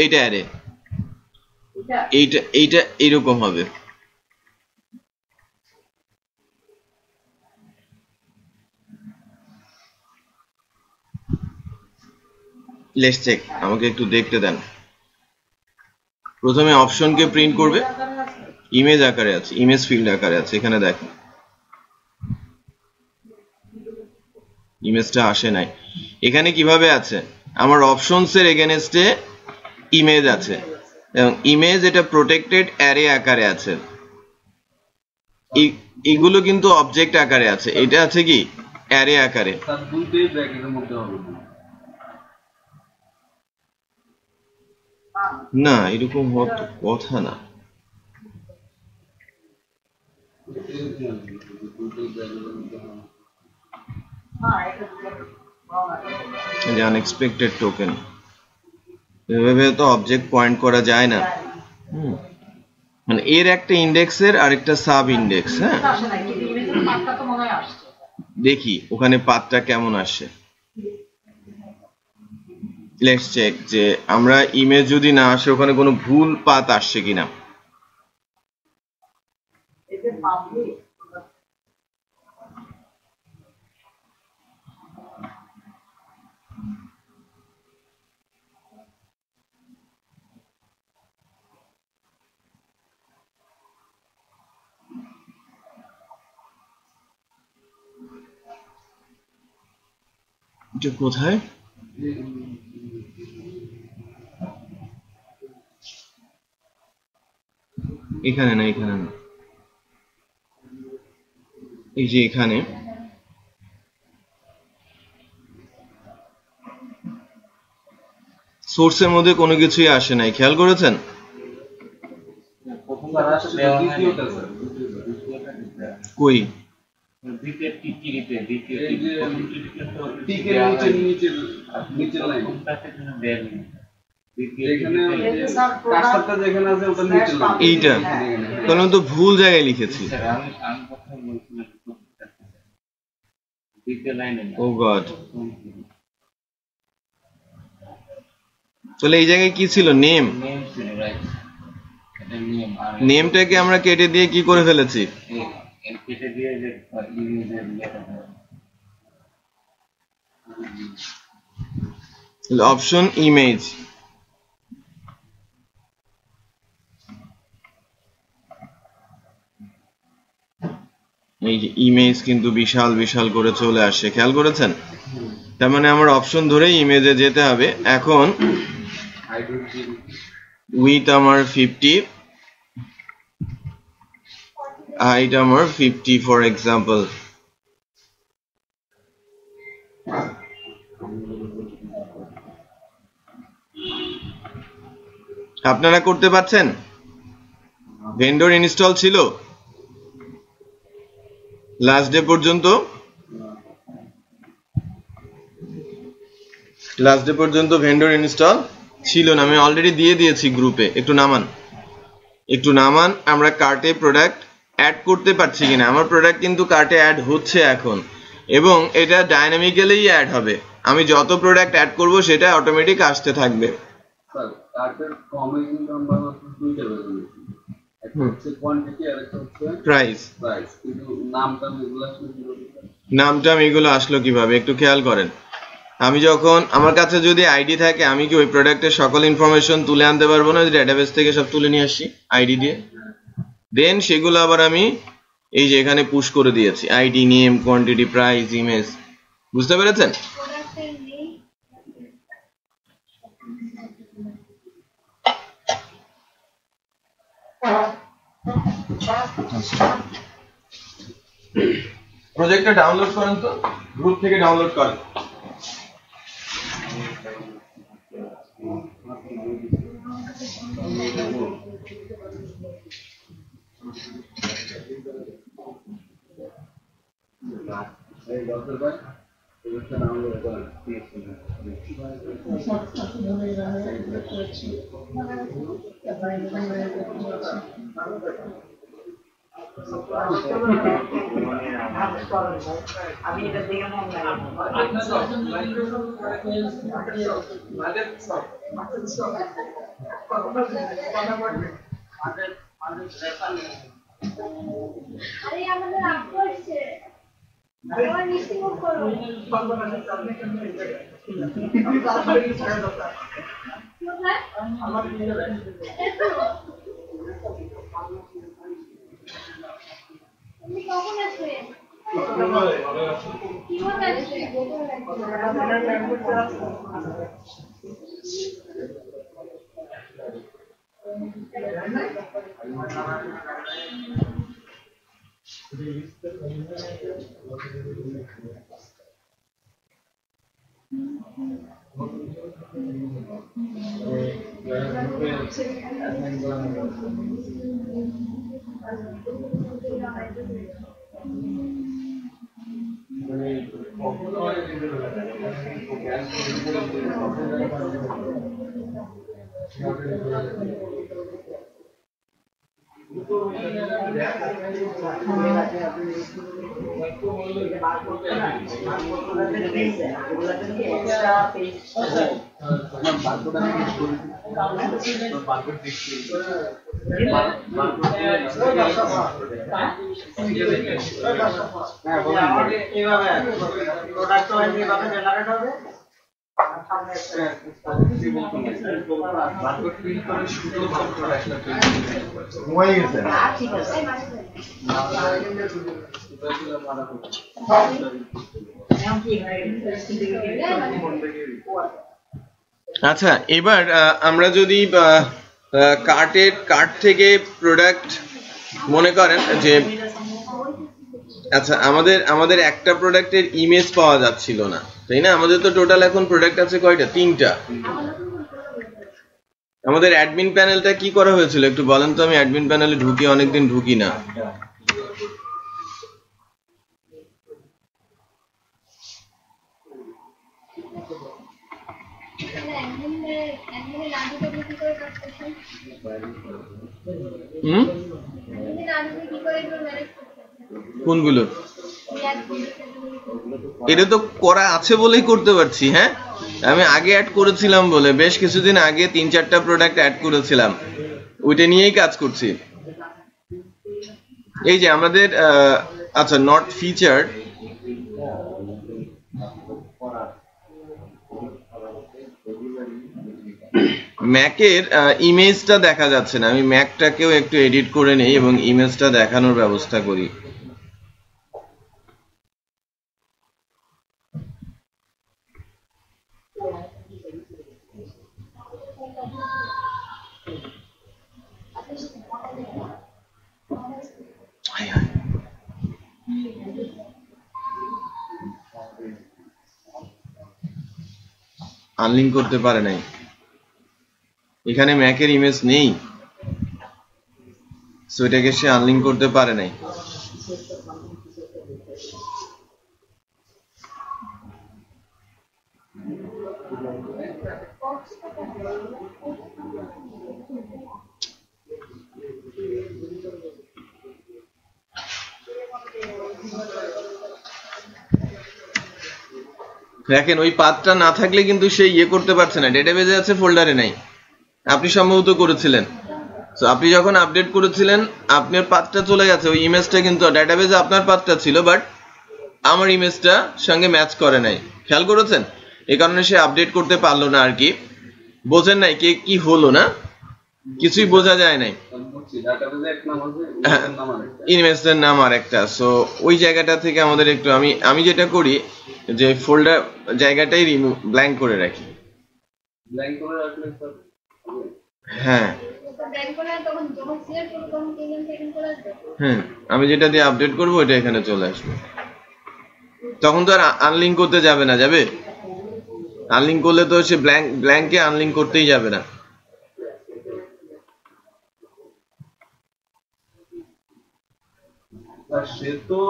এইটা অ্যারে, এইটা এইটা এরকম হবে। লেটস চেক, আমাকে একটু দেখতে দেন। প্রথমে অপশনকে প্রিন্ট করবে, ইমেজ আকারে আছে, ইমেজ ফিল্ড আকারে আছে, এখানে দেখেন ইমেজটা আসে নাই। এখানে কিভাবে আছে, আমার অপশনস এর এগেনস্টে ইমেজ আছে, এবং ইমেজ এটা প্রোটেক্টেড অ্যারে আকারে আছে, এগুলো কিন্তু অবজেক্ট আকারে আছে, এটা আছে কি অ্যারে আকারে। না এরকম হওয়ার তো কথা না, আনএক্সপেক্টেড টোকেন, এভাবে তো অবজেক্ট পয়েন্ট করা যায় না। মানে এর একটা ইন্ডেক্সের আরেকটা সাব ইন্ডেক্স। হ্যাঁ দেখি ওখানে পাথটা কেমন আসে। লেটস চেক যে আমরা ইমেজ যদি না আসে ওখানে কোনো ভুল পাথ আসছে কিনা। এটা কোথায়, এখানে না, এখানে না, এই যে এখানে সোর্সের মধ্যে কোনো কিছুই আসে নাই, খেয়াল করেছেন? কই এইটা, তাহলে তো ভুল জায়গায় লিখেছি। ও গড, তাহলে এই জায়গায় কি ছিল, নেম, নেমটাকে আমরা কেটে দিয়ে কি করে ফেলেছি, অপশন ইমেজ, এই যে ইমেজ কিন্তু বিশাল বিশাল করে চলে আসে, খেয়াল করেছেন? তার মানে আমার অপশন ধরেই ইমেজে যেতে হবে। এখন উইথ আমার 50, হাইট আমার 50 ফর এক্সাম্পল। আপনারা করতে পারছেন? ভেন্ডর ইনস্টল ছিল লাস্ট ডে পর্যন্ত? লাস্ট ডে পর্যন্ত ভেন্ডর ইনস্টল ছিল না। আমি অলরেডি দিয়ে দিয়েছি গ্রুপে। একটু নামান আমরা কার্টে প্রোডাক্ট অ্যাড করতে পারছি কিনা। আমার প্রোডাক্ট কিন্তু কার্টে অ্যাড হচ্ছে এখন, এবং এটা ডাইনামিক্যালি অ্যাড হবে। আমি যত প্রোডাক্ট অ্যাড করব সেটা অটোমেটিক আসতে থাকবে। স্যার কার্টের কমিং নাম্বার হচ্ছে দুইটা বেরোবে, একটা হচ্ছে কোয়ান্টিটি আর একটা হচ্ছে প্রাইস। কিন্তু নামটা এগুলো আসলে নামটা এগুলো আসলো কিভাবে একটু খেয়াল করেন। আমি যখন আমার কাছে যদি আইডি থাকে, আমি কি ওই প্রোডাক্টের সকল ইনফরমেশন তুলে আনতে পারবো না? ডেটাবেস থেকে সব তুলে নিয়ে আসি আইডি দিয়ে, দেন সেগুলো আবার আমি এই যে এখানে পুশ করে দিয়েছি, ID, name, quantity, price, image. বুঝতে পেরেছেন? প্রজেক্টটা ডাউনলোড করেন তো, গ্রুপ থেকে ডাউনলোড করেন। আমি এটা দেখে মন আরে আমাদের আপ করছে আমার মিষ্টি মুখ করো তুমি কখন আসবে? কি মনে আসবে? আচ্ছা, এবার আমরা যদি কার্ট থেকে প্রোডাক্ট মনে করেন যে, আচ্ছা আমাদের একটা প্রোডাক্টের ইমেজ পাওয়া যাচ্ছিল না, তাই না? আমাদের তো টোটাল এখন প্রোডাক্ট আছে কয়টা? 3টা। আমাদের অ্যাডমিন প্যানেলটা কি করা হয়েছিল একটু বলেন তো। আমি অ্যাডমিন প্যানেলে ঢুকি, অনেকদিন ঢুকি না। কোনগুলো? এটা তো করা আছে বলেই করতে পারছি। হ্যাঁ, আমি আগে অ্যাড করেছিলাম বলে, বেশ কিছুদিন আগে 3-4টা প্রোডাক্ট অ্যাড করেছিলাম, ওইটা নিয়েই কাজ করছি। এই যে আমাদের আচ্ছা, নট ফিচার্ড, ম্যাকের ইমেজটা দেখা যাচ্ছে না। আমি ম্যাকটাকেও একটু এডিট করে নেই এবং ইমেজটা দেখানোর ব্যবস্থা করি। আনলিঙ্ক করতে পারে নাই। এখানে ম্যাকের ইমেজ নেই, সো এটাকে সে আনলিঙ্ক করতে পারে নাই। দেখেন ওই পাথটা না থাকলে কিন্তু সে ইয়ে করতে পারছে না, ডেটাবেজে আছে ফোল্ডারে নাই। আপনি সম্ভবত করেছিলেন, তো আপনি যখন আপডেট করেছিলেন আপনার পাথটা চলে গেছে, ওই ইমেজটা কিন্তু ডেটাবেজে আপনার পাথটা ছিল, বাট আমার ইমেজটা সঙ্গে ম্যাচ করে নাই, খেয়াল করেছেন? এই কারণে সে আপডেট করতে পারলো না আর কি। বোঝেন নাই কে কি হলো না, কিছুই বোঝা যায় নাই। ইমেজের নাম আর একটা, সো ওই জায়গাটা থেকে আমাদের একটু আমি যেটা করি যে ফোল্ডার জায়গাটাই রিমুভ ব্ল্যাঙ্ক করে রাখি। হ্যাঁ হ্যাঁ, আমি যেটা দিয়ে আপডেট করবো ওইটা এখানে চলে আসবে, তখন তো আর আনলিঙ্ক করতে যাবে না। যাবে? আনলিঙ্ক করলে তো সে ব্ল্যাঙ্কে আনলিঙ্ক করতেই যাবে না। সে তো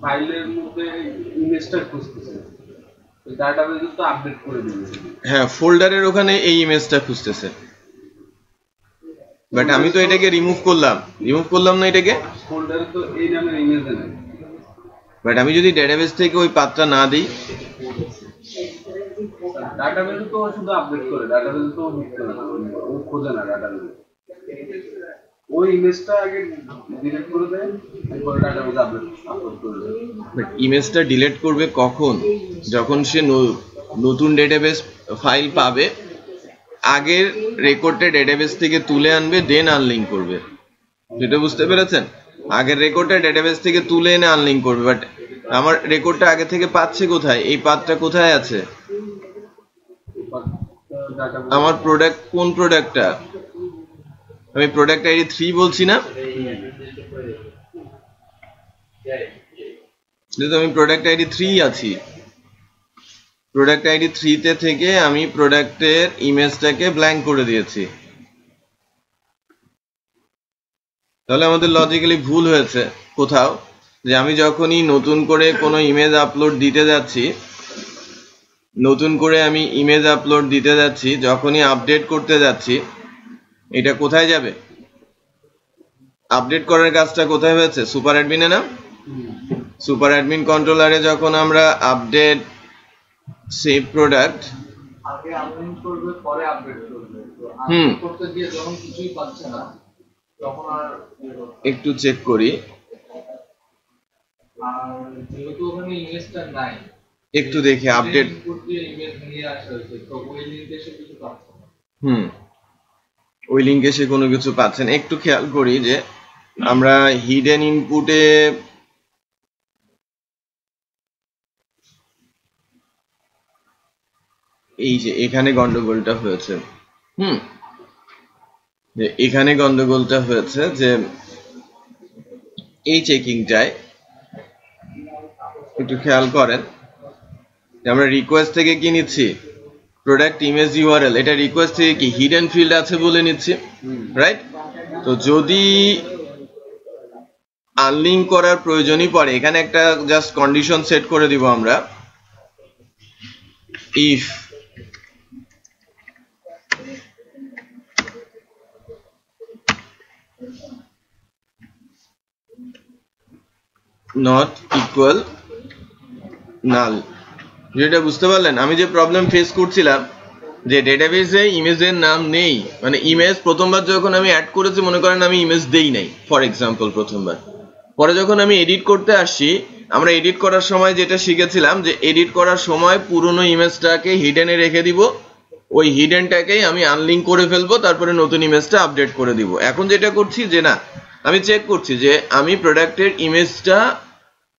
ফাইলের মধ্যে ইমেজটা খুঁজতেছে, ডাটাবেজে তো আপডেট করে দিয়েছে। হ্যাঁ, ফোল্ডারের ওখানে এই ইমেজটা খুঁজতেছে, বাট আমি তো এটাকে রিমুভ করলাম না এটাকে। ফোল্ডারে তো এই নামের ইমেজ নেই, বাট আমি যদি ডেটাবেস থেকে ওই পাথটা না দিই, ডাটাবেজে তো শুধু আপডেট করে, ডাটাবেজে তো ও খোঁজে না ডাটাবেজে, ওই ইমেজটা আগে ডিলিট করে দেয়, এরপরে ডাটাবেজে আপলোড করে দেয়। বাট ইমেজটা ডিলিট করবে কখন? যখন সে নতুন ডেটাবেস ফাইল পাবে, আগের রেকর্ডটা ডেটাবেস থেকে তুলে আনবে, দেন আনলিঙ্ক করবে। যেটা বুঝতে পেরেছেন? আগের রেকর্ডটা ডেটাবেস থেকে তুলে এনে আনলিঙ্ক করবে, বাট আমার রেকর্ডটা আগে থেকে পাচ্ছে কোথায়? এই পাথটা কোথায় আছে? আমার প্রোডাক্ট, কোন প্রোডাক্টটা? আমি প্রোডাক্ট আইডি 3 বলছি না? আমি প্রোডাক্ট আইডি 3 আছি, প্রোডাক্ট আইডি 3 তে থেকে আমি প্রোডাক্টের ইমেজটাকে ব্ল্যাঙ্ক করে দিয়েছি। তাহলে আমাদের লজিক্যালি ভুল হয়েছে কোথাও, যে আমি যখনই নতুন করে কোনো ইমেজ আপলোড দিতে যাচ্ছি, যখনই আপডেট করতে যাচ্ছি, এটা কোথায় যাবে? আপডেট করার কাজটা কোথায় হয়েছে? সুপার অ্যাডমিনে না? সুপার অ্যাডমিন কন্ট্রোলারে যখন আমরা আপডেট সেভ প্রোডাক্ট আগে আনলিঙ্ক করবে, পরে আপডেট করবে, তো আপডেট করতে গিয়ে যখন কিছুই পাচ্ছে না তখন আর একটু চেক করি, আর যেহেতু ওখানে ইমেজটা নাই, একটু দেখি আপডেট ইমেজ নিয়ে আসা হয়েছে, তো ওই লিংকে সে কিছু পাচ্ছে না। ওই লিংকে সে কোনো কিছু পাচ্ছে না। একটু খেয়াল করি যে আমরা হিডেন ইনপুটে এই যে এখানে গন্ডগোলটা হয়েছে, এখানে গন্ডগোলটা হয়েছে যে এই চেকিংটায় একটু খেয়াল করেন, আমরা রিকোয়েস্ট থেকে কি নিচ্ছি? প্রোডাক্ট ইমেজ ইউআরএল, এটা রিকোয়েস্ট থেকে কি হিডেন ফিল্ড আছে বলে নিচ্ছি, রাইট? তো যদি আনলিঙ্ক করার প্রয়োজনই পড়ে, এখানে একটা জাস্ট কন্ডিশন সেট করে দিব আমরা, ইফ নট ইকুয়াল নাল। যেটা বুঝতে পারলেন? আমি যে প্রবলেম ফেস করছিলাম যে ডেটাবেসে ইমেজের নাম নেই, মানে ইমেজ প্রথমবার যখন আমি অ্যাড করেছি, মনে করেন আমি ইমেজ দেই নাই ফর এক্সাম্পল প্রথমবার, পরে যখন আমি এডিট করতে আসছি, আমরা এডিট করার সময় যেটা শিখেছিলাম যে এডিট করার সময় পুরনো ইমেজটাকে হিডেনে রেখে দিব, ওই হিডেনটাকেই আমি আনলিঙ্ক করে ফেলবো, তারপরে নতুন ইমেজটা আপডেট করে দিব। এখন যেটা করছি যে না, আমি চেক করছি যে আমি প্রোডাক্টের ইমেজটা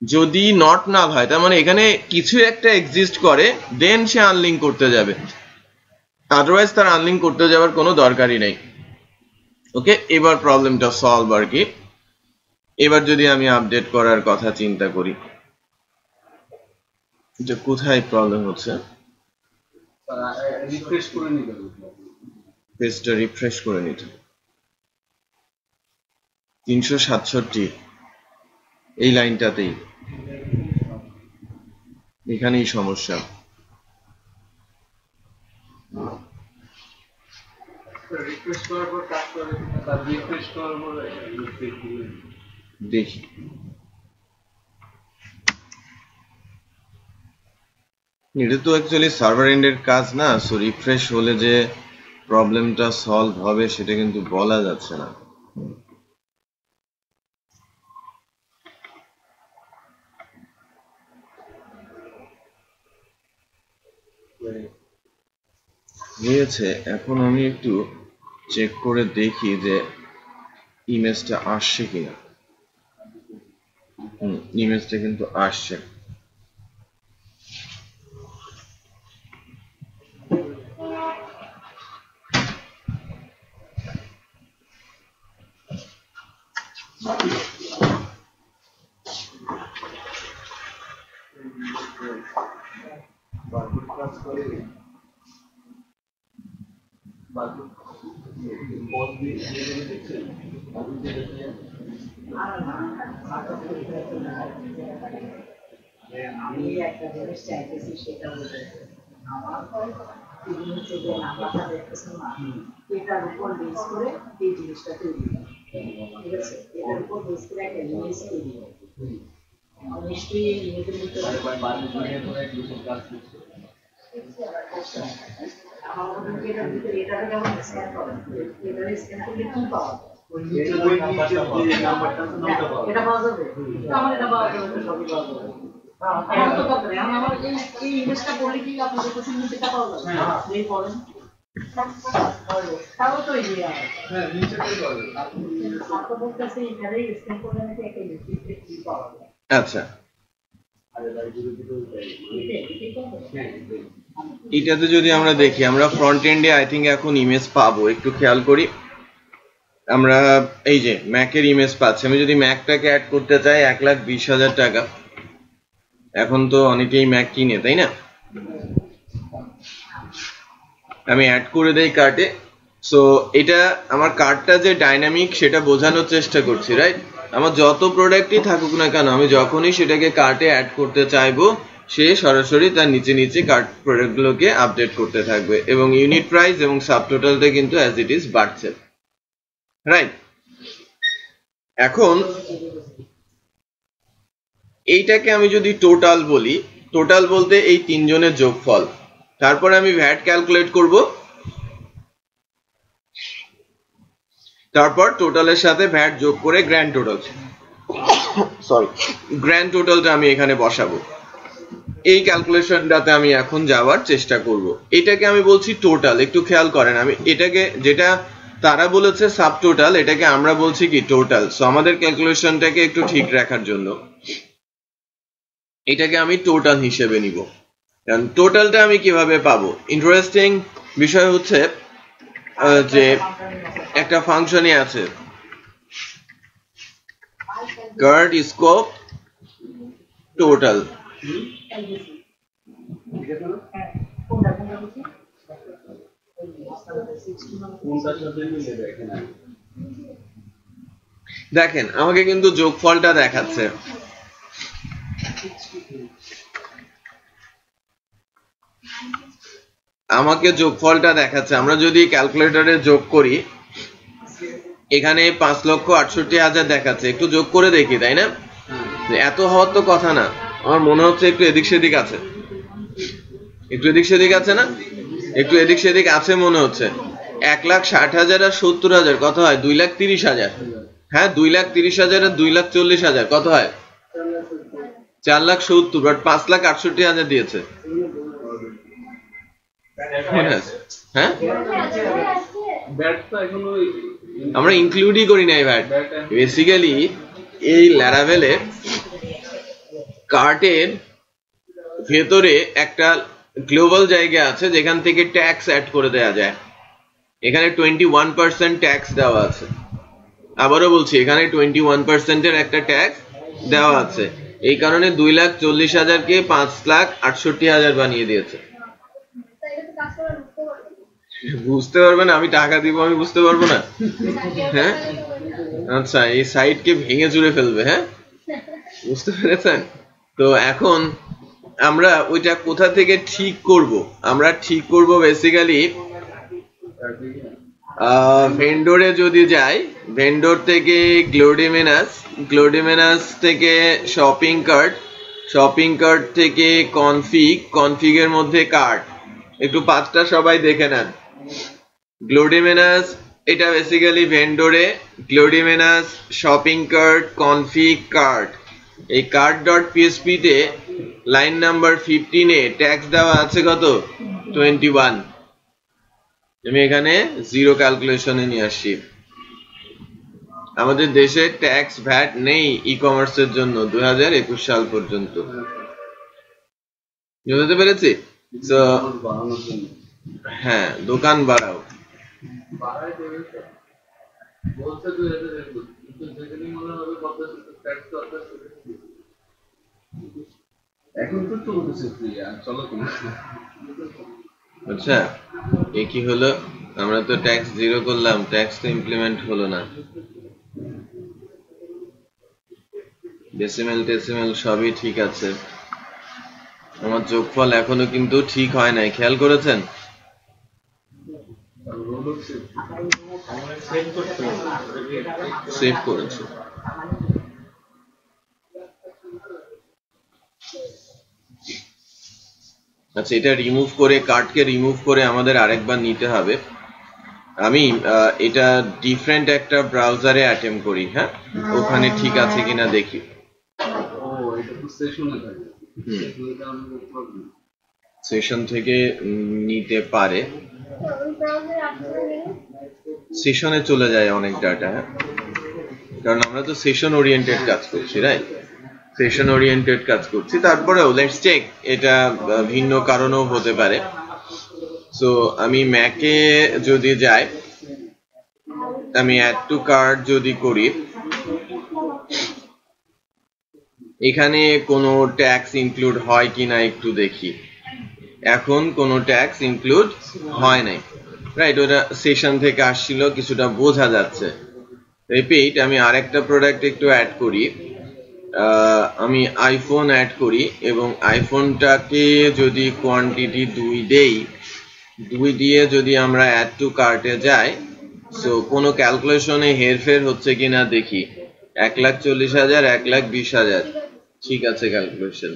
যদি নট নাল হয়, তার মানে এখানে কিছু একটা এক্সিস্ট করে, দেন সে আনলিঙ্ক করতে যাবে, আদারওয়াইজ তার আনলিঙ্ক করতে যাওয়ার কোনো দরকারই নেই। ওকে, এবার প্রবলেমটা সলভ আর কি। এবার যদি আমি আপডেট করার কথা চিন্তা করি, যে কোথায় প্রবলেম হচ্ছে, রিফ্রেশ করে নিতে হবে। পেজটা রিফ্রেশ করে নিতে। 367 এই লাইনটাতেই, এখানেই সমস্যা। রিফ্রেশ করার পর কাজ করে তার রিফ্রেশ করার পর দেখি এটা তো অ্যাকচুয়ালি সার্ভার এন্ডের কাজ না, সো রিফ্রেশ হলে যে প্রবলেমটা সলভ হবে সেটা কিন্তু বলা যাচ্ছে না। হয়েছে, এখন আমি একটু চেক করে দেখি যে ইমেজটা আসছে কিনা। ইমেজটা কিন্তু আসছে। আমি একটা জিনিস চাইতেছি, সেটা হচ্ছে আমার তিনি হচ্ছে যে নাম্বারটা দেখতেছেন না, এটার উপর বেস করে এই জিনিসটা তৈরি হয়, ঠিক আছে? এটার উপর বেস করে একটা ইমেজ তৈরি হয়। নিশ্চয়ই এই ইমেজের ভিতরে আমার মনে হয় এটার ভিতরে এটাকে যেমন স্ক্যান করেন, এটাকে স্ক্যান করলে কি পাওয়া যায়? এটা পাওয়া যাবে, আমার এটা পাওয়া যাবে, সবই পাওয়া যাবে। আমার তো দরকার নেই, আমার এই ইমেজটা পড়লে কি আপনাদের কোচিং নিতে পাওয়া যাবে? এই পড়েন তাও তো ইয়ে হ্যাঁ নিচেতেই পাওয়া যাবে। আপনি বলতেছেন এটাই স্ক্যান করলে নাকি একটা ইমেজে কি পাওয়া যায়। আচ্ছা, এটাতে যদি আমরা দেখি, আমরা ফ্রন্ট এন্ডে আই থিঙ্ক এখন ইমেজ পাবো। একটু খেয়াল করি, আমরা এই যে ম্যাকের ইমেজ পাচ্ছি। আমি যদি ম্যাকটাকে অ্যাড করতে চাই 1,20,000 টাকা, এখন তো অনেকেই ম্যাক কিনে, তাই না? আমি অ্যাড করে দেই কার্টে। সো এটা আমার কার্ডটা যে ডাইনামিক সেটা বোঝানোর চেষ্টা করছি, রাইট? আমার যত প্রোডাক্টই থাকুক না কেন, আমি যখনই সেটাকে কার্টে অ্যাড করতে চাইবো, সে সরাসরি তার নিচে নিচে কার্ট প্রোডাক্টগুলোকে আপডেট করতে থাকবে, এবং ইউনিট প্রাইস এবং সাবটোটালটা কিন্তু অ্যাজ ইট ইজ বাড়ছে, রাইট? এখন এইটাকে আমি যদি টোটাল বলি, টোটাল বলতে এই তিনজনের যোগফল, তারপরে আমি ভ্যাট ক্যালকুলেট করব, তারপর টোটালের সাথে ভ্যাট যোগ করে গ্র্যান্ড টোটাল, গ্র্যান্ড টোটালটা আমি এখানে বসাবো। এই ক্যালকুলেশনটাতে আমি এখন যাওয়ার চেষ্টা করব। এটাকে আমি বলছি টোটাল। একটু খেয়াল করেন, আমি এটাকে, যেটা তারা বলেছে সাব টোটাল, এটাকে আমরা বলছি কি টোটাল। সো আমাদের ক্যালকুলেশনটাকে একটু ঠিক রাখার জন্য এটাকে আমি টোটাল হিসেবে নিব। টোটালটা আমি কিভাবে পাবো? ইন্টারেস্টিং বিষয় হচ্ছে যে একটা ফাংশনই আছে, কার্ড স্কোপ টোটাল। দেখেন আমাকে কিন্তু যোগফলটা দেখাচ্ছে, আমাকে যোগফলটা দেখাচ্ছে। আমরা যদি ক্যালকুলেটরে যোগ করি, এখানে 5,68,000 দেখাচ্ছে। একটু যোগ করে দেখি, তাই না? এত হওয়ার তো কথা না, আমার মনে হচ্ছে একটু এদিক সেদিক আছে, একটু এদিক সেদিক আছে না, একটু এদিক সেদিক আছে মনে হচ্ছে। 1,60,000 আর 70,000 কত হয়? 2,30,000। হ্যাঁ, 2,30,000 আর 2,40,000 কত হয়? 4,70,000। বাট 5,68,000 দিয়েছে। হ্যাঁ, আমরা ইনক্লুডই করি নাই ভ্যাট। বেসিক্যালি এই ল্যারাভেলে কার্টের ভেতরে একটা গ্লোবাল জায়গা আছে যেখান থেকে ট্যাক্স অ্যাড করে দেওয়া যায়। এখানে 21% ট্যাক্স দেওয়া আছে। আবারও বলছি, এখানে 21%-এর একটা ট্যাক্স দেওয়া আছে। এই কারণে 2,40,000-কে 5,68,000 বানিয়ে দিয়েছে। বুঝতে পারবে না, আমি টাকা দিব, আমি বুঝতে পারবো না? হ্যাঁ, আচ্ছা, এই সাইটকে ভেঙে চুরে ফেলবে। হ্যাঁ, বুঝতে পেরেছেন? তো এখন আমরা ওইটা কোথা থেকে ঠিক করব? আমরা ঠিক করব বেসিক্যালি ভেন্ডরে যদি যাই, ভেন্ডর থেকে গ্লোডিমেনাস থেকে শপিং কার্ট থেকে কনফিগের মধ্যে কার্ট। একটু পাঁচটা সবাই দেখে নেন। গ্লোডিমেনাস এটা বেসিক্যালি ভেন্ডরে, Gloudemans, shopping cart, config, cart. এই cart.php তে লাইন নাম্বার 15 এ ট্যাক্স দেওয়া আছে কত? 21। আমি এখানে জিরো ক্যালকুলেশনে নিয়ে আসছি। আমাদের দেশে ট্যাক্স ভ্যাট নেই ই কমার্সের জন্য 2021 সাল পর্যন্ত। বুঝতে পেরেছি? তো হ্যাঁ, দোকান বাড়াও। বাড়ায় দেবে তো। বলছে 2021, কিন্তু যেদিনই মনে হবে কত ট্যাক্স দরকার সেদিনই দিবে। এখন তো চলতেছে ফ্রি, আর চলো তোমার। আচ্ছা, এ কি হলো? আমরা তো ট্যাক্স জিরো করলাম, ট্যাক্স তো ইমপ্লিমেন্ট হলো না। ডেসিমেল সবই ঠিক আছে, আমার যোগফল এখনো কিন্তু ঠিক হয় নাই। খেয়াল করেছেন? সেভ করেছে। আচ্ছা, এটা রিমুভ করে, কার্ডকে রিমুভ করে আমাদের আরেকবার নিতে হবে। আমি এটা ডিফারেন্ট একটা ব্রাউজারে অ্যাটেম্প করি। হ্যাঁ, ওখানে ঠিক আছে কিনা দেখি। সেশন থেকে নিতে পারে, সেশনে চলে যায় অনেক ডাটা। হ্যাঁ, কারণ আমরা তো সেশন ওরিয়েন্টেড কাজ করছি, রাইট? সেশন ওরিয়েন্টেড কাজ করছি। তারপরেও লেটস চেক, এটা ভিন্ন কারণেও হতে পারে। সো আমি ম্যাকে যদি যাই, আমি অ্যাড টু কার্ট যদি করি, এখানে কোনো ট্যাক্স ইনক্লুড হয় কিনা একটু দেখি। এখন কোনো ট্যাক্স ইনক্লুড হয় নাই, রাইট? ওটা সেশন থেকে আসছিল, কিছুটা বোঝা যাচ্ছে। রিপিট, আমি আরেকটা প্রোডাক্ট একটু অ্যাড করি। আমি আইফোন অ্যাড করি এবং আইফোনটাকে যদি কোয়ান্টিটি 2 দেই, 2 দিয়ে যদি আমরা অ্যাড টু কার্টে যাই, সো কোনো ক্যালকুলেশনে হেরফের হচ্ছে কিনা দেখি। 1,40,000, 1,20,000, ঠিক আছে ক্যালকুলেশন।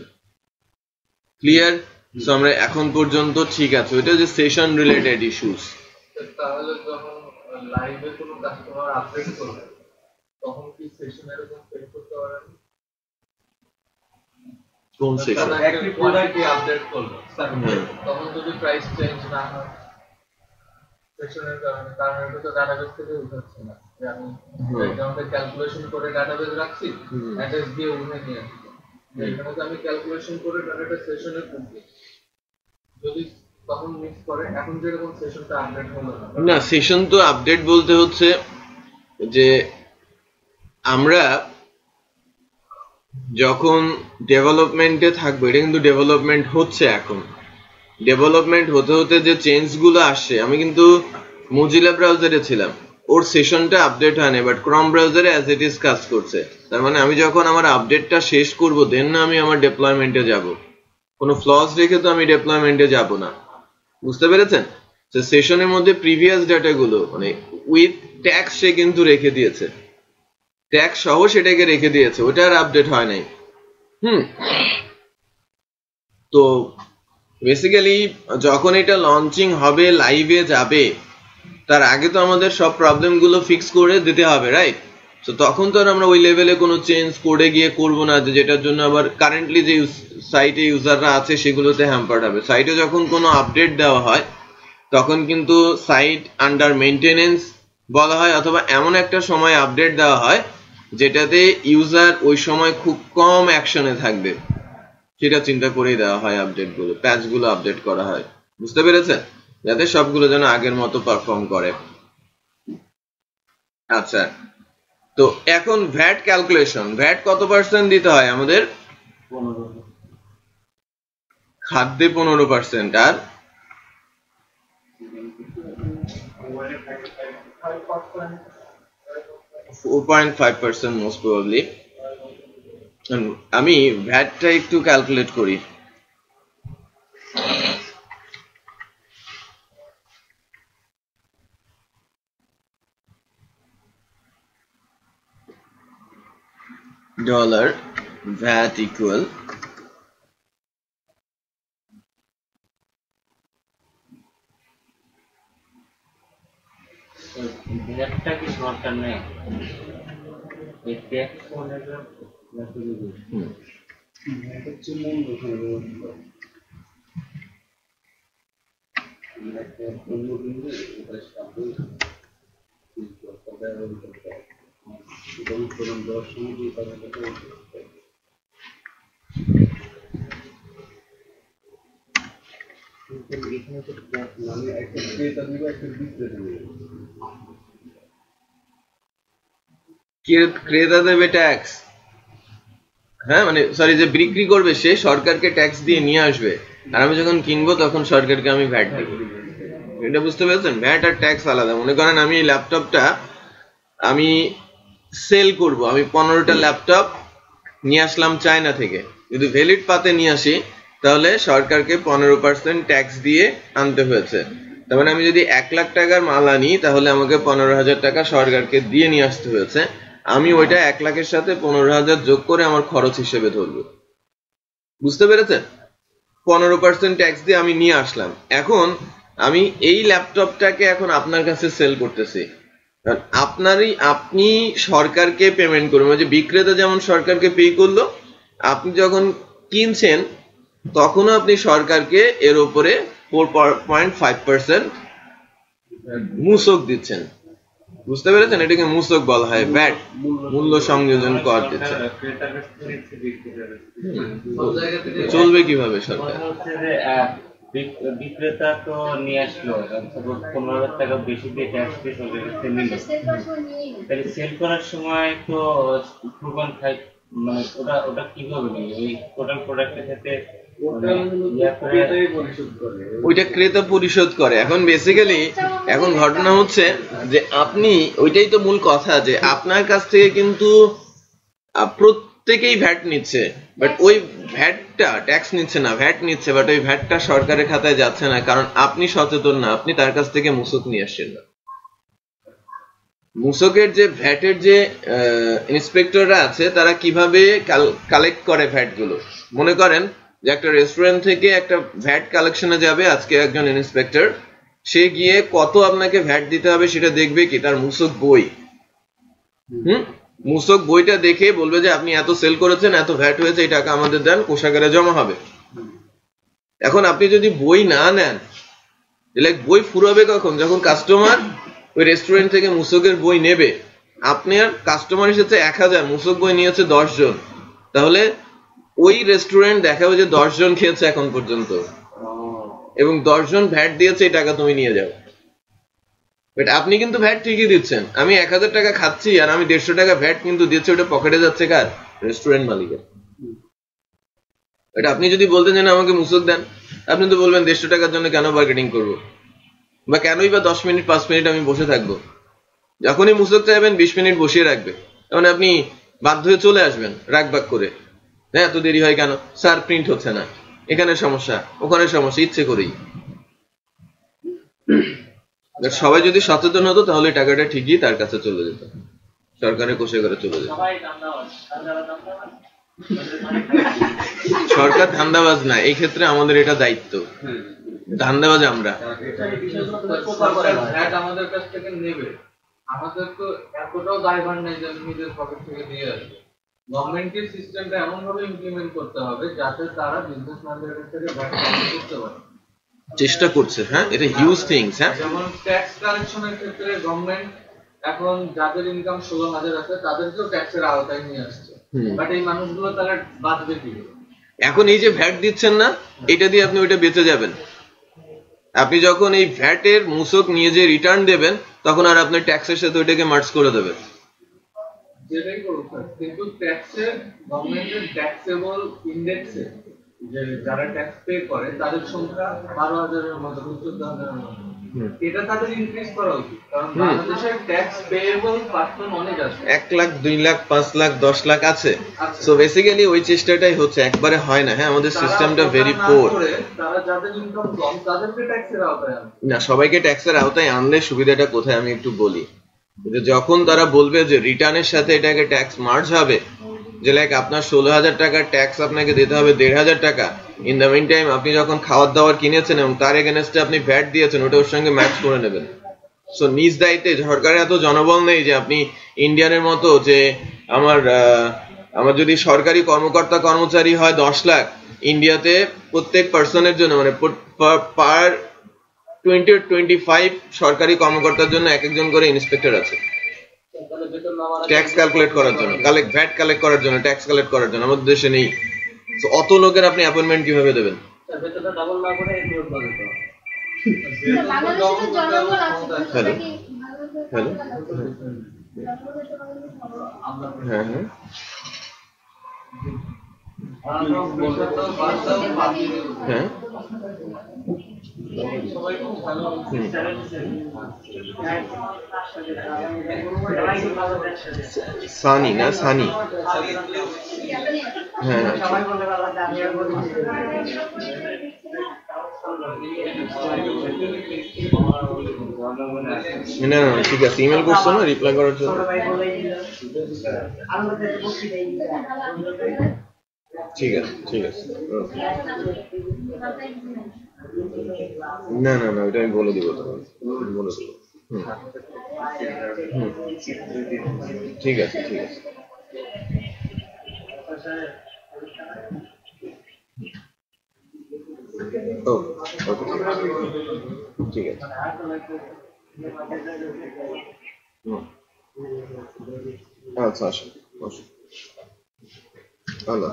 ক্লিয়ার? সো আমরা এখন পর্যন্ত ঠিক আছে। ওইটা যে সেশন রিলেটেড ইস্যুস। তাহলে যখন লাইভে কোনো কাস্টমার আপডেট করবে, তখন কি সেশন এরকম সেট করতে পারেন? কোন সেশন? একটি প্রোডাক্ট আপডেট করলো, তখন যদি প্রাইস চেঞ্জ না হয় সেশনের কারণে, কারণ এটা তো ডাটাবেস থেকে উঠাচ্ছে না যে আমি অ্যাকাউন্টে ক্যালকুলেশন করে ডাটাবেস রাখছি, অ্যাড্রেস দিয়ে উঠে নিয়ে আসছি। এখানে তো আমি ক্যালকুলেশন করে ডাটাটা সেশনে করছি, যদি তখন মিস করে, এখন যেরকম সেশনটা আপডেট হলো না, সেশন তো আপডেট বলতে হচ্ছে যে আমরা যখন ডেভেলপমেন্টে থাকবো, এটা কিন্তু ডেভেলপমেন্ট হচ্ছে এখন। ডেভেলপমেন্ট হতে হতে যে চেঞ্জ গুলো আসছে, আমি কিন্তু মোজিলা ব্রাউজারে ছিলাম, ওর সেশনটা আপডেট হয় না, বাট ক্রম ব্রাউজারে অ্যাজ ইট ইজ কাজ করছে। তার মানে আমি যখন আমার আপডেটটা শেষ করব, দেন না আমি আমার ডেপ্লয়মেন্টে যাব। কোনো ফ্লস রেখে তো আমি ডেপ্লয়মেন্টে যাব না। বুঝতে পেরেছেন? তো সেশনের মধ্যে প্রিভিয়াস ডাটাগুলো মানে উইথ ট্যাক্স সে কিন্তু রেখে দিয়েছে, ট্যাক্স সহ সেটাকে রেখে দিয়েছে, ওটা আর আপডেট হয় নাই। তো বেসিক্যালি যখন এটা লঞ্চিং হবে, লাইভে যাবে, তার আগে তো আমাদের সব প্রবলেম গুলো ফিক্স করে দিতে হবে, রাইট? তো তখন তো আর আমরা ওই লেভেলে কোনো চেঞ্জ করে গিয়ে করবো না, যেটার জন্য আবার কারেন্টলি যে সাইটে ইউজাররা আছে সেগুলোতে হ্যাম্পার্ড হবে। সাইটে যখন কোনো আপডেট দেওয়া হয়, তখন কিন্তু সাইট আন্ডার মেইনটেনেন্স বলা হয়, অথবা এমন একটা সময় আপডেট দেওয়া হয় যেটাতে ইউজার ওই সময় খুব কম অ্যাকশনে থাকবে, সেটা চিন্তা করেই দেওয়া হয় আপডেট গুলো, প্যাচ গুলো আপডেট করা হয়। বুঝতে পেরেছেন? যাতে সবগুলো যেন আগের মতো পারফর্ম করে। আচ্ছা, তো এখন ভ্যাট ক্যালকুলেশন, ভ্যাট কত পার্সেন্ট দিতে হয় আমাদের? 15। খাদ্যে 15%, আর 4.5% most probably. আমি ভ্যাটটা একটু ক্যালকুলেট করি। $, VAT equal ভ্যাটটা কি সরকার নেই? এই ট্যাক্স মনে করেন ভ্যাট হচ্ছে মূল ক্রেতা দেবে ট্যাক্স, হ্যাঁ মানে সরি যে বিক্রি করবে সে সরকারকে ট্যাক্স দিয়ে নিয়ে আসবে, আর আমি যখন কিনবো তখন সরকারকে আমি ভ্যাট দেবো। এটা বুঝতে পেরেছেন? ভ্যাট আর ট্যাক্স আলাদা। মনে করেন আমি এই ল্যাপটপটা আমি সেল করব, আমি 15টা ল্যাপটপ নিয়ে আসলাম চায়না থেকে, যদি ভ্যালিড পাতে নিয়ে আসি তাহলে সরকারকে 15% ট্যাক্স দিয়ে আনতে হয়েছে। তার মানে আমি যদি 1 লাখ টাকার মাল আনি তাহলে আমাকে 15,000 টাকা সরকারকে দিয়ে নিয়ে আসতে হয়েছে। আমি ওইটা 1 লাখের সাথে 15,000 যোগ করে আমার খরচ হিসেবে ধরবো। বুঝতে পেরেছেন? 15% ট্যাক্স দিয়ে আমি নিয়ে আসলাম। এখন আমি এই ল্যাপটপটাকে এখন আপনার কাছে সেল করতেছি, আপনি সরকারকে পেমেন্ট করবেন। যে বিক্রেতা যেমন সরকারকে পে করলো, আপনি যখন কিনছেন তখনও আপনি সরকারকে এর উপরে 4.5% মূসক দিচ্ছেন। বুঝতে পেরেছেন? এটাকে মূসক বলা হয়, ভ্যাট, মূল্য সংযোজন কর দিচ্ছেন। চলবে কিভাবে সরকার? বিক্রেতা তো নিয়ে আসলো 15,000 টাকা বেশি দিয়ে ট্যাক্স দিয়ে সরকারের কাছে নিল, তাহলে সেল করার সময় তো 2.5 মানে ওটা কিভাবে নিল? এই টোটাল প্রোডাক্টের সাথে ওইটা ক্রেতা পরিশোধ করে। এখন বেসিক্যালি এখন ঘটনা হচ্ছে যে আপনি, ওইটাই তো মূল কথা, যে আপনার কাছ থেকে কিন্তু প্রত্যেকেই ভ্যাট নিচ্ছে, বাট ওই ভ্যাটটা ট্যাক্স নিচ্ছে না, ভ্যাট নিচ্ছে, বাট ওই ভ্যাটটা সরকারের খাতায় যাচ্ছে না, কারণ আপনি সচেতন না, আপনি তার কাছ থেকে মূসক নিয়ে আসছেন না। মূসকের যে ভ্যাটের যে ইন্সপেক্টররা আছে তারা কিভাবে কালেক্ট করে ভ্যাট গুলো, মনে করেন যে একটা রেস্টুরেন্ট থেকে একটা ভ্যাট কালেকশনে যাবে আজকে একজন ইন্সপেক্টর, সে গিয়ে কত আপনাকে ভ্যাট দিতে হবে সেটা দেখবে কি তার মূসক বই। মূসক বইটা দেখে বলবে যে আপনি এত সেল করেছেন, এত ভ্যাট হয়েছে, এই টাকা আমাদের দেন, কোষাগারে জমা হবে। এখন আপনি যদি বই না নেন, বই ফুরাবে কখন? যখন কাস্টমার ওই রেস্টুরেন্ট থেকে মূসকের বই নেবে। আপনার কাস্টমার এসেছে 1000, মূসক বই নিয়েছে 10 জন, তাহলে ওই রেস্টুরেন্ট দেখাবে যে 10 জন খেয়েছে এখন পর্যন্ত এবং 10 জন ভ্যাট দিয়েছে, এই টাকা তুমি নিয়ে যাও। বাট আপনি কিন্তু ভ্যাট ঠিকই দিচ্ছেন। আমি 1000 টাকা খাচ্ছি আর আমি 150 টাকা ভ্যাট কিন্তু দিচ্ছি, ওটা পকেটে যাচ্ছে কার? রেস্টুরেন্ট মালিকের। এটা আপনি যদি বলতেন যে না আমাকে মূসক দেন, আপনি তো বলবেন 150 টাকার জন্য কেন বার্গেনিং করবো, বা কেনই বা 10 মিনিট 5 মিনিট আমি বসে থাকবো। যখনই মূসক চাইবেন 20 মিনিট বসিয়ে রাখবে, তখন আপনি বাধ্য হয়ে চলে আসবেন রাগবাগ করে, হ্যাঁ এত দেরি হয় কেন, স্যার প্রিন্ট হচ্ছে না, এখানে সমস্যা, ওখানে সমস্যা, ইচ্ছে করেই। সবাই যদি সচেতন হতো তাহলে টাকাটা ঠিকই তার কাছে চলে যেত, সরকারের কোষে করে চলে যেত। সরকার ধান্দাবাজ না, এই ক্ষেত্রে আমাদের এটা দায়িত্ব, ধান্দাবাজ আমরা। আমাদের কাছ থেকে নেবে, আমাদের তো এতটাও দায়ভার নেই যে নিজের পকেট থেকে দিয়ে আসবে। গভর্নমেন্টের সিস্টেমটা এমন ভাবে ইমপ্লিমেন্ট করতে হবে যাতে তারা বিজনেসম্যানদের কাছ থেকে ভ্যাট কালেক্ট করতে পারে, চেষ্টা করছে। হ্যাঁ, এটা হিউজ থিংস। হ্যাঁ, যেমন ট্যাক্স কালেকশনের ক্ষেত্রে গভর্নমেন্ট এখন যাদের ইনকাম 16,000 আছে তাদেরকেও ট্যাক্সের আওতায় নিয়ে আসছে, বাট এই মানুষগুলো তারা বাঁচবে কি? এখন এই যে ভ্যাট দিচ্ছেন না, এটা দিয়ে আপনি ওইটা বেঁচে যাবেন। আপনি যখন এই ভ্যাটের মূসক নিয়ে যে রিটার্ন দেবেন, তখন আর আপনার ট্যাক্সের সাথে ওইটাকে মার্জ করে দেবেন। যেটাই করুক, কিন্তু ট্যাক্সে গভর্নমেন্টের ট্যাক্সেবল ইন্ডেক্সে যে যারা ট্যাক্স পে করে তাদের সংখ্যা 12,000-এর মতো, 14,000-এর মতো। এটা তাদের ইনক্রিজ করা উচিত, কারণ বাংলাদেশের ট্যাক্স পেয়েবল পার্সন অনেক আছে, 1 লাখ 2 লাখ 5 লাখ 10 লাখ আছে। সো বেসিক্যালি ওই চেষ্টাটাই হচ্ছে, একবারে হয় না। হ্যাঁ, আমাদের সিস্টেমটা ভেরি পুয়ার। তারা যাদের ইনকাম কম তাদেরকে ট্যাক্সের আওতায় আনে না, সবাইকে ট্যাক্সের আওতায় আনলে সুবিধাটা কোথায় আমি একটু বলি। যখন তারা বলবে যে রিটার্নের সাথে এটাকে ট্যাক্স মার্জ হবে, যে লাইক আপনার 16,000 টাকার ট্যাক্স আপনাকে দিতে হবে 1,500 টাকা, ইন দ্য মিন টাইম আপনি যখন খাওয়ার দাওয়ার কিনেছেন এবং তার এগেনস্টে আপনি ভ্যাট দিয়েছেন, ওটা ওর সঙ্গে ম্যাচ করে নেবেন। সো নিজ দায়িত্বে, সরকারের এত জনবল নেই যে আপনি ইন্ডিয়ানের মতো যে আমার যদি সরকারি কর্মকর্তা কর্মচারী হয় 10 লাখ, ইন্ডিয়াতে প্রত্যেক পার্সনের জন্য মানে পার 20-25 সরকারি কর্মকর্তার জন্য এক একজন করে ইন্সপেক্টর আছে ট্যাক্স ক্যালকুলেট করার জন্য, ভ্যাট কালেক্ট করার জন্য, ট্যাক্স কালেক্ট করার জন্য। আমাদের দেশে নেই। তো অত লোকের আপনি অ্যাপয়েন্টমেন্ট কিভাবে দেবেন? হ্যালো হ্যালো, হ্যাঁ হ্যাঁ, হ্যাঁ সানি না, সানি, হ্যাঁ না না ঠিক আছে, ইমেল করছো না রিপ্লাই করার জন্য? ঠিক আছে ঠিক আছে, না না না, ওইটা আমি বলে দিব, তোমাকে বলে দেবো। ঠিক আছে ঠিক আছে, ঠিক আছে, আচ্ছা আসো আসো, আল্লাহ।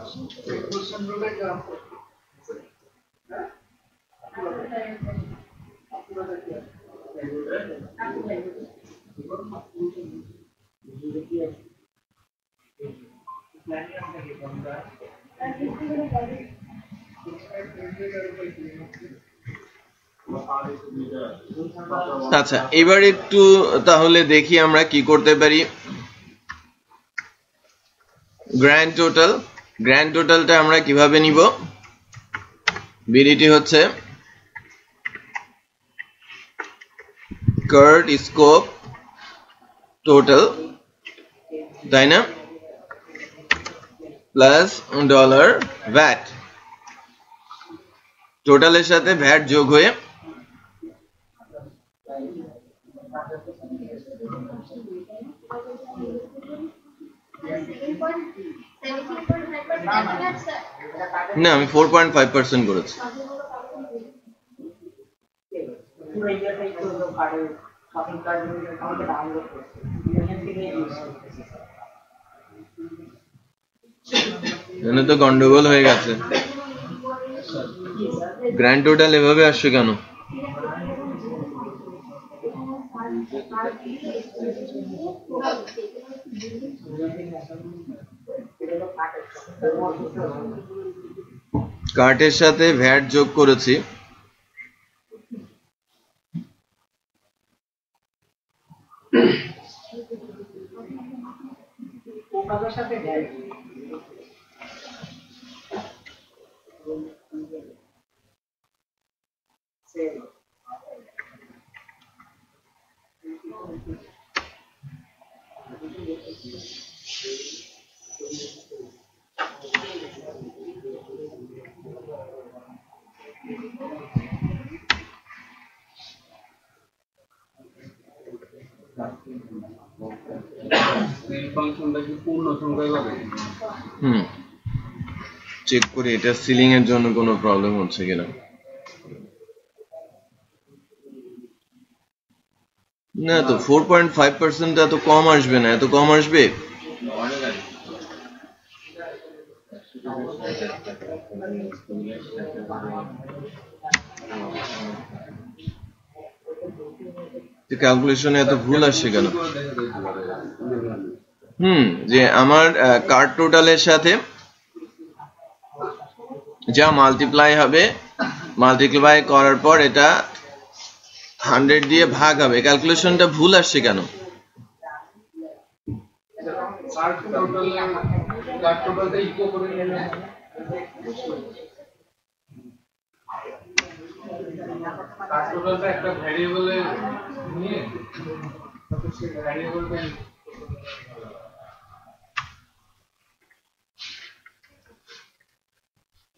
আচ্ছা, এবার একটু তাহলে দেখি আমরা কি করতে পারি। গ্র্যান্ড টোটালটা আমরা কিভাবে নিব? বিডিটি হচ্ছে কার্ড স্কোপ টোটাল, তাই না, প্লাস ডলার ভ্যাট। টোটালের সাথে ভ্যাট যোগ হয়ে না, আমি 4.5% করেছি। এখানে তো গন্ডগোল হয়ে গেছে। গ্র্যান্ড টোটাল এভাবে আসছে কেন? কার্টের সাথে ভ্যাট যোগ করেছি, চেক করি এটা সিলিং এর জন্য কোনো প্রবলেম হচ্ছে কিনা। না তো 4.5% এত কম আসবে না, এত কম আসবে। ক্যালকুলেশনে এত ভুল আসছে কেন? যে আমার কার্ড টোটালের সাথে যা মাল্টিপ্লাই হবে, মাল্টিপ্লাই করার পর এটা 100 দিয়ে ভাগ হবে, ক্যালকুলেশনটা ভুল আসছে কেন? কার্ড টোটালটা ইকো করে নিলে কার্ড টোটালটা একটা ভ্যারিয়েবলে নিয়ে তারপর সেই ভ্যারিয়েবলটা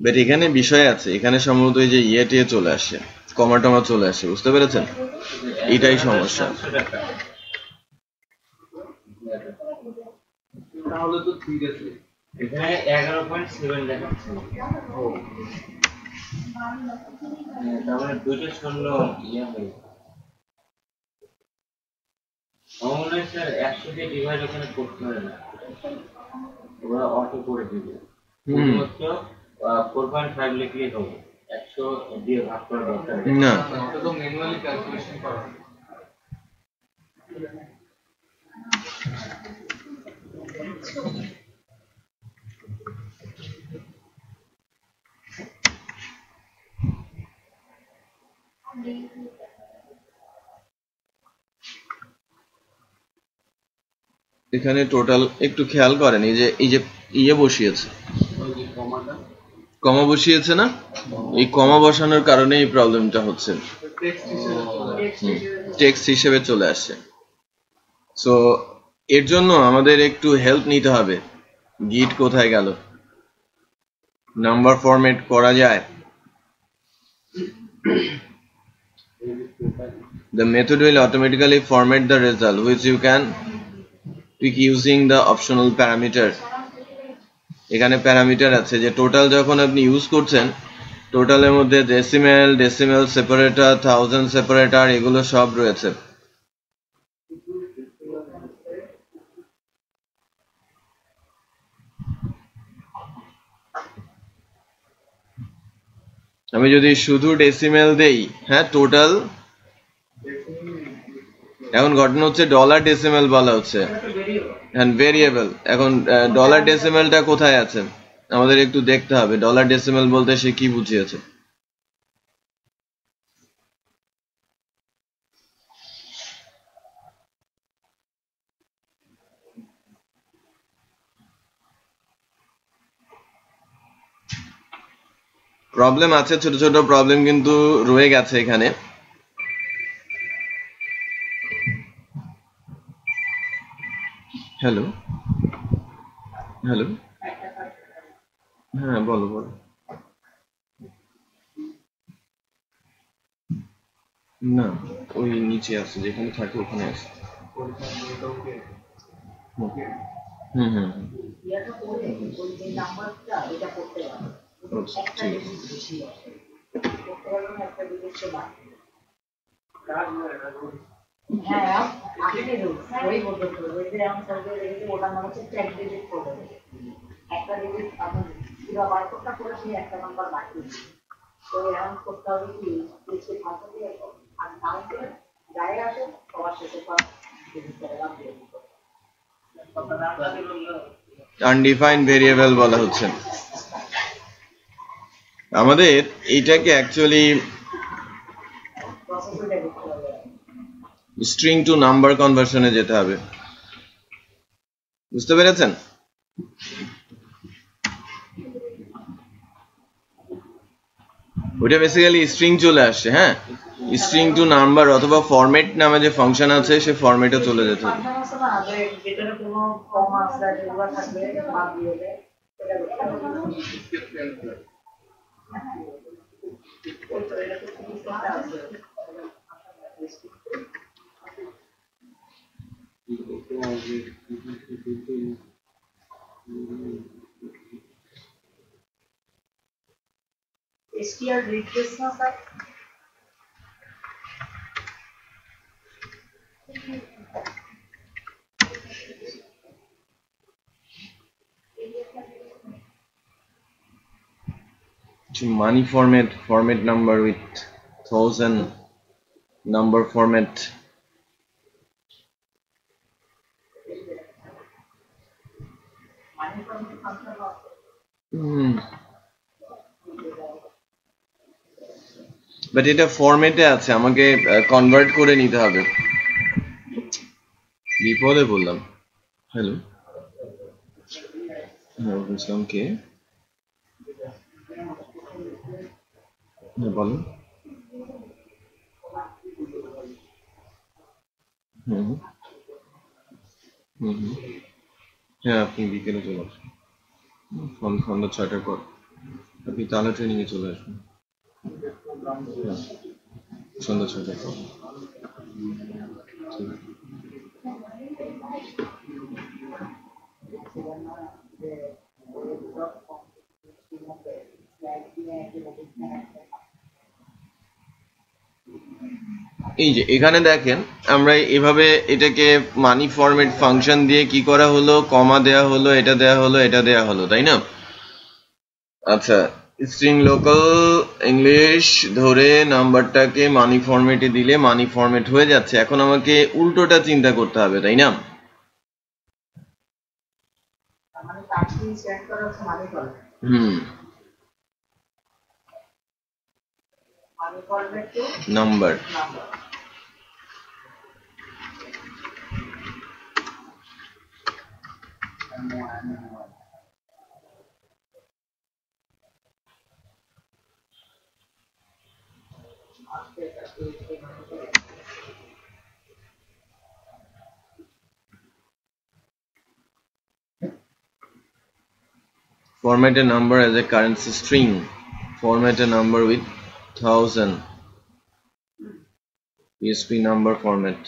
বাট এখানে বিষয় আছে, এখানে সম্ভবত এই যে ইয়ে টিয়ে চলে আসে, কমা টমা চলে আসে, বুঝতে পেরেছেন? এটাই সমস্যা। তাহলে তো ঠিক আছে। এখানে 11.7 দেখাচ্ছে। তার মানে দুইটা শূন্য ইয়ে হয়ে আমার মনে হয় স্যার 100 দিয়ে ডিভাইড ওখানে করতে হয় না, ওরা অটো করে দিবে। শুধুমাত্র 4.5 লিখলেই হবে, 100 দিয়ে ভাগ করার দরকার নেই। না, ওটা তো ম্যানুয়ালি ক্যালকুলেশন করা হয়। এখানে টোটাল একটু খেয়াল করেন, এই যে ইয়ে বসিয়েছে, ওই যে কমাটা কমা বসিয়েছে না, এই কমা বসানোর কারণে এই প্রবলেমটা হচ্ছে, টেক্সট হিসেবে চলে আসে। টেক্সট হিসেবে চলে আসে। সো এর জন্য আমাদের একটু হেল্প নিতে হবে। গিট কোথায় গেল? নাম্বার ফরম্যাট করা যায়? The method will automatically format the result which you can tweak using the optional parameter. এখানে প্যারামিটার আছে যে টোটাল যখন আপনি ইউজ করছেন, টোটালের মধ্যে ডেসিমেল সেপারেটর, থাউজেন্ড সেপারেটর, এগুলো সব রয়েছে। আমি যদি শুধু ডেসিমেল দেই, হ্যাঁ টোটাল, এখন ঘটনা হচ্ছে ডলার ডেসিমেল বলা হচ্ছে ভেরিয়েবল। এখন ডলার ডেসিমেলটা কোথায় আছে আমাদের একটু দেখতে হবে। ডলার ডেসিমেল বলতে সে কি বুঝিয়েছে? প্রবলেম আছে, ছোট ছোট প্রবলেম কিন্তু রয়ে গেছে এখানে। হ্যালো হ্যালো, হ্যাঁ বলো বলো। না, ওই নিচে আছে, যেখানে থাকে ওখানে আছে। হুম হুম হুম, ইয়াটা করে ওই যে নাম্বারটা এটা করতে পারবে আচ্ছা, একটা ঠিক আছে। জিনিস বেশি আসে করতে পারবে না একটা জিনিস বাকি হ্যাঁ আসলে ওই বলতে ওই যে আমি সার্ভে রেখেছি ওটার নাম হচ্ছে ট্যাগ ডিজিট করে একটা ডিজিট আপনি পুরো বারকোডটা করে সেই একটা নাম্বার বাকি তো এমন করতে হবে কি কিছু ভাষা দিয়ে আর কাউন্ট করে যাই আসে সবার শেষে পাওয়া ডিজিট করে রাখবে আনডিফাইন্ড ভেরিয়েবল বলা হচ্ছে আমাদের। এইটাকে অ্যাকচুয়ালি প্রসেসরটা দেখতে হবে স্ট্রিং টু নাম্বার কনভার্সনে যেতে হবে, বুঝতে পেরেছেন? ওটা বেসিক্যালি স্ট্রিং চলে আসছে, হ্যাঁ স্ট্রিং টু নাম্বার অথবা ফরম্যাট নামে যে ফাংশন আছে সে ফরম্যাটে চলে যেতে হবে। ফাংশন আছে না যে যেটার কোনো কমা আছে যেগুলো থাকবে বাদ দিয়ে দেয় এটা করতে হবে ওই তো এটা তো খুবই সহজ আছে STR request না sir Money format number with 1000 number format. মানে কোন ফাংশন আছে বাট এটা ফরম্যাটে আছে, আমাকে কনভার্ট করে নিতে হবে। বিপদে বললাম। হ্যালো, হ্যাঁ বুঝলাম। কে? হ্যাঁ বলো। হুম হুম হুম। হ্যাঁ আপনি বিকেলে চলে আসুন, সন্ধ্যা 6টার পর আপনি তালা ট্রেনিং এ চলে আসুন। হ্যাঁ, সন্ধ্যা 6টার পর। ঠিক আছে। এই যে এখানে দেখেন আমরা এভাবে এটাকে মানি ফরম্যাট ফাংশন দিয়ে কি করা হলো, কমা দেয়া হলো, এটা দেয়া হলো, এটা দেয়া হলো, তাই না? আচ্ছা, স্ট্রিং লোকাল ইংলিশ ধরে নাম্বারটাকে মানি ফরম্যাটে দিলে মানি ফরম্যাট হয়ে যাচ্ছে। এখন আমাকে উল্টোটা চিন্তা করতে হবে, তাই না? মানে কাজটি সেট করা হচ্ছে money format. Money format to number. Number. Format a number as a currency string. Format a number with 1000. PSP number format.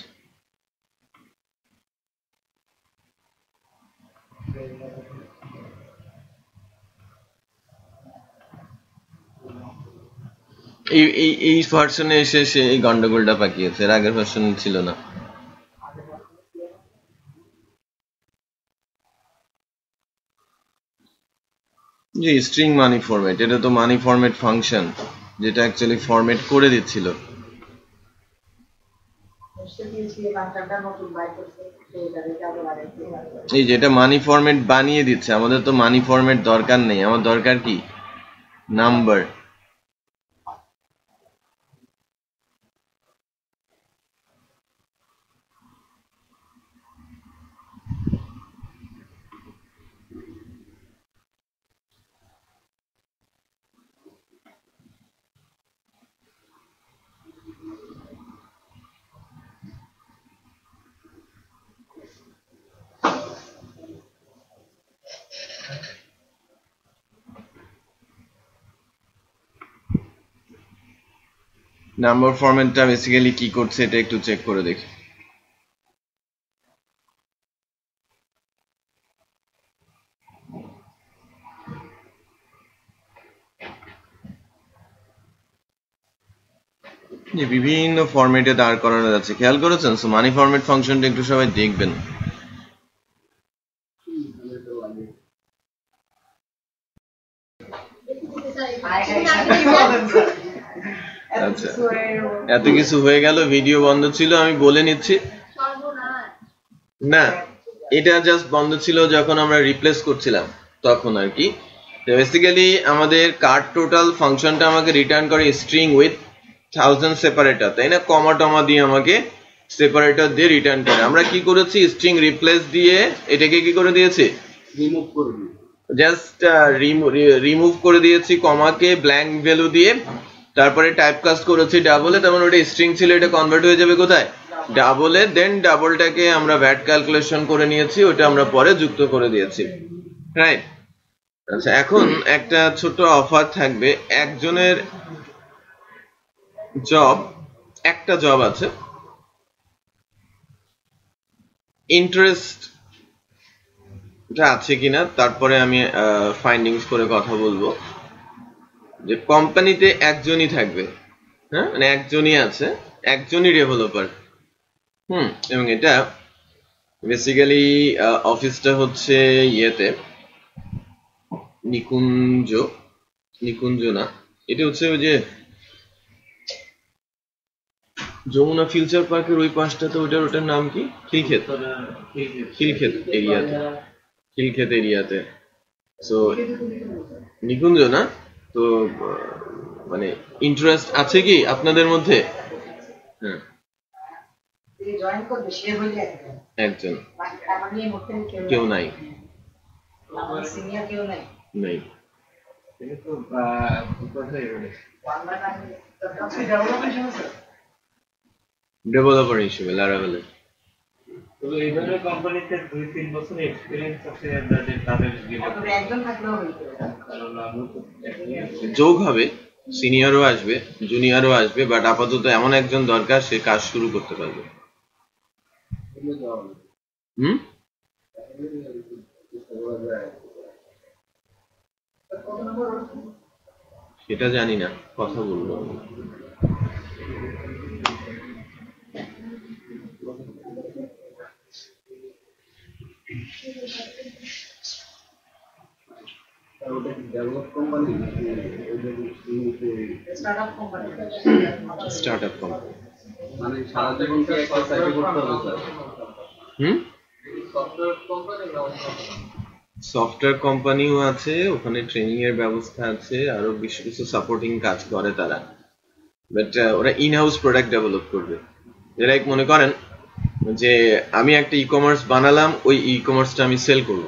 এই ভার্সনে এসে সে এই গন্ডগোলটা পাকিয়েছে, এর আগের ভার্সন ছিল না। জি, স্ট্রিং মানি ফরম্যাট, এটা তো মানি ফরম্যাট ফাংশন যেটা অ্যাকচুয়ালি ফরম্যাট করে দিচ্ছিল। এই যেটা মানি ফরম্যাট বানিয়ে দিচ্ছে, আমাদের তো মানি ফরম্যাট দরকার নেই, আমার দরকার কি নাম্বার। নাম্বার ফরম্যাটটা বেসিক্যালি কি করছে এটা একটু চেক করে দেখি। যে বিভিন্ন ফরম্যাটে দাঁড় করানো যাচ্ছে, খেয়াল করেছেন? সো মানি ফরম্যাট ফাংশনটা একটু সবাই দেখবেন। আচ্ছা, এত কিছু হয়ে গেল, ভিডিও বন্ধ ছিল, আমি বলে নিচ্ছি। না, এটা জাস্ট বন্ধ ছিল যখন আমরা রিপ্লেস করছিলাম তখন আর কি। বেসিক্যালি আমাদের কার্ড টোটাল ফাংশনটা আমাকে রিটার্ন করে স্ট্রিং উইথ 1000 সেপারেটর, তাই না? কমা টমা দিয়ে আমাকে সেপারেটর দিয়ে রিটার্ন করে। আমরা কি করেছি, স্ট্রিং রিপ্লেস দিয়ে এটাকে কি করে দিয়েছি, রিমুভ করে দিই, জাস্ট রিমুভ করে দিয়েছি কমাকে ব্ল্যাঙ্ক ভ্যালু দিয়ে, তারপরে টাইপ কাস্ট করেছি ডাবলে, তার মানে ওটা স্ট্রিং ছিল, এটা কনভার্ট হয়ে যাবে কোথায়, ডাবলে। দেন ডাবলটাকে আমরা ভ্যাট ক্যালকুলেশন করে নিয়েছি, ওটা আমরা পরে যুক্ত করে দিয়েছি, রাইট? আচ্ছা, এখন একটা ছোট অফার থাকবে। একজনের জব, একটা জব আছে, ইন্টারেস্ট আছে কিনা তারপরে আমি ফাইন্ডিংস করে কথা বলবো। যে কোম্পানিতে একজনই থাকবে, হ্যাঁ, মানে একজনই আছে, একজনই ডেভেলপার। এবং এটা বেসিক্যালি অফিসটা হচ্ছে ইয়েতে নিকুঞ্জ না, এটা হচ্ছে ওই যে যমুনা ফিউচার পার্কের ওই পাশটাতে, ওটার নাম কি, খিলক্ষেত এরিয়াতে। সো নিকুঞ্জ না তো মানে ইন্টারেস্ট আছে কি আপনাদের মধ্যে? হ্যাঁ, জয়েন করবে সে হইলে একজন, আমাদের এই মুহূর্তে কেউ নাই, আমাদের সিনিয়র কেউ নাই। নেই। কিন্তু কোথায় এগুলো ডেভেলপার হিসেবে লারাভেলে তবে এইভাবে কোম্পানিতে 2-3 বছর এক্সপিরিয়েন্স আছে তাদের তবে একজন থাকলেও হইতো। কারণ আমি তো যোগ হবে, সিনিয়রও আসবে, জুনিয়রও আসবে, বাট আপাতত এমন একজন দরকার সে কাজ শুরু করতে পারবে। হুম, সেটা জানি না, কথা বলবো। Develop company startup company startup company. মানে সারা জীবন কি একটা চাকরি করতে হবে স্যার? হুম, সফটওয়্যার কোম্পানি না অন্য কোনো? সফটওয়্যার কোম্পানিও আছে, ওখানে ট্রেনিং এর ব্যবস্থা আছে, আরো বেশ কিছু সাপোর্টিং কাজ করে তারা, বাট ওরা ইন হাউস প্রোডাক্ট ডেভেলপ করবে। যেটা মনে করেন যে আমি একটা ই কমার্স বানালাম, ওই ই কমার্সটা আমি সেল করব,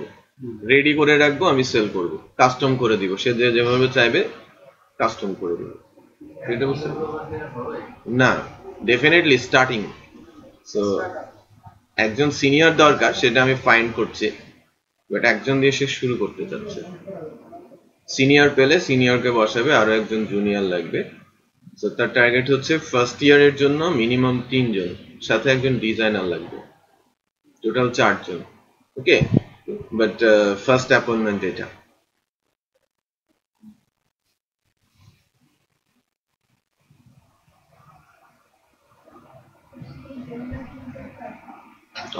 রেডি করে রাখবো, আমি সেল করব, কাস্টম করে দিব, সে যে যেভাবে চাইবে কাস্টম করে দিব। এটা বুঝতে না, ডেফিনেটলি স্টার্টিং। সো একজন সিনিয়র দরকার, সেটা আমি ফাইন্ড করছি, বাট একজন দিয়ে সে শুরু করতে চাচ্ছে। সিনিয়র পেলে সিনিয়রকে বসাবে, আরো একজন জুনিয়র লাগবে। তো তার টার্গেট হচ্ছে ফার্স্ট ইয়ারের জন্য মিনিমাম 3 জন, সাথে একজন ডিজাইনার লাগবে, টোটাল 4 জন। ওকে, বাট ফার্স্ট অ্যাপয়েন্টমেন্ট এটা।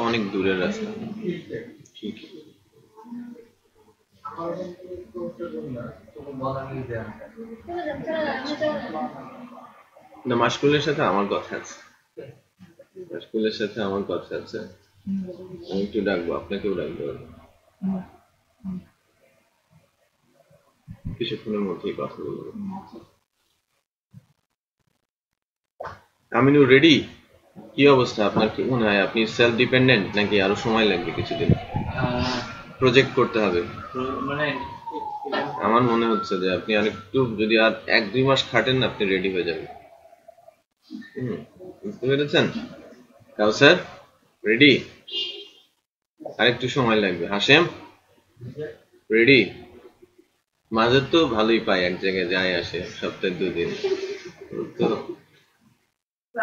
অনেক দূরের রাস্তা, ঠিক। না, মাশকুলের সাথে আমার কথা আছে, মাশকুলের সাথে আমার কথা আছে, আমি একটু ডাকবো, আপনাকেও ডাকবো, কিছুক্ষণের মধ্যেই কথা বলবো। আমিনু রেডি? কি অবস্থা আপনার? কি মনে হয় আপনি সেলফ ডিপেন্ডেন্ট নাকি আরো সময় লাগবে কিছুদিন? প্রজেক্ট করতে হবে মানে আমার মনে হচ্ছে যে আপনি আরেকটু যদি আর 1-2 মাস খাটেন আপনি রেডি হয়ে যাবেন। বুঝতে পেরেছেন? কাউসার রেডি? আরেকটু সময় লাগবে। হাশেম রেডি? মাঝে তো ভালোই পাই, এক জায়গায় যায় আসে সপ্তাহে 2 দিন। তো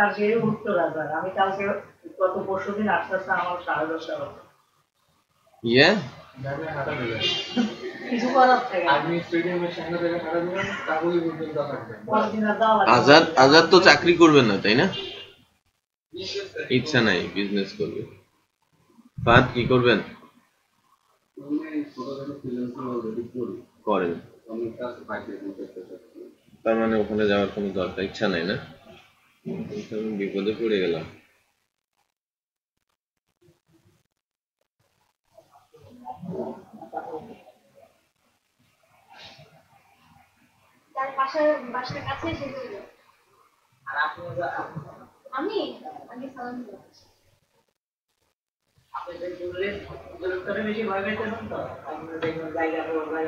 আজকে উঠতো রাজার, আমি কালকে গত পরশুদিন আস্তে আস্তে আমার 10:30 হবে। ইয়া যাবে হাঁটা দেবে কিছু করার থাকে না। আপনি স্টেডিয়ামের সামনে থেকে হাঁটা দেবেন, তাহলেই পর্যন্ত থাকবেন। পরদিন আর যাওয়া লাগবে। আজাদ তো চাকরি করবেন না, তাই না? ইচ্ছা নাই, বিজনেস করবে। ফাদ কি করবেন? আমি ছোটখাটো ফ্রিল্যান্সিং অলরেডি করি, করেন, আমি কাজ পাইতে করতে চাচ্ছি। তার মানে ওখানে যাওয়ার কোনো দরকার, ইচ্ছা নাই না? আমি বিপদে পড়ে গেলাম। তার বাসার কাছে এসে গেল। আর আপনি আমি সালাম দিলাম। আপনি যে বললেন দূরত্বটা বেশি ভয় পেতেছেন তো, আপনার দেখুন জায়গা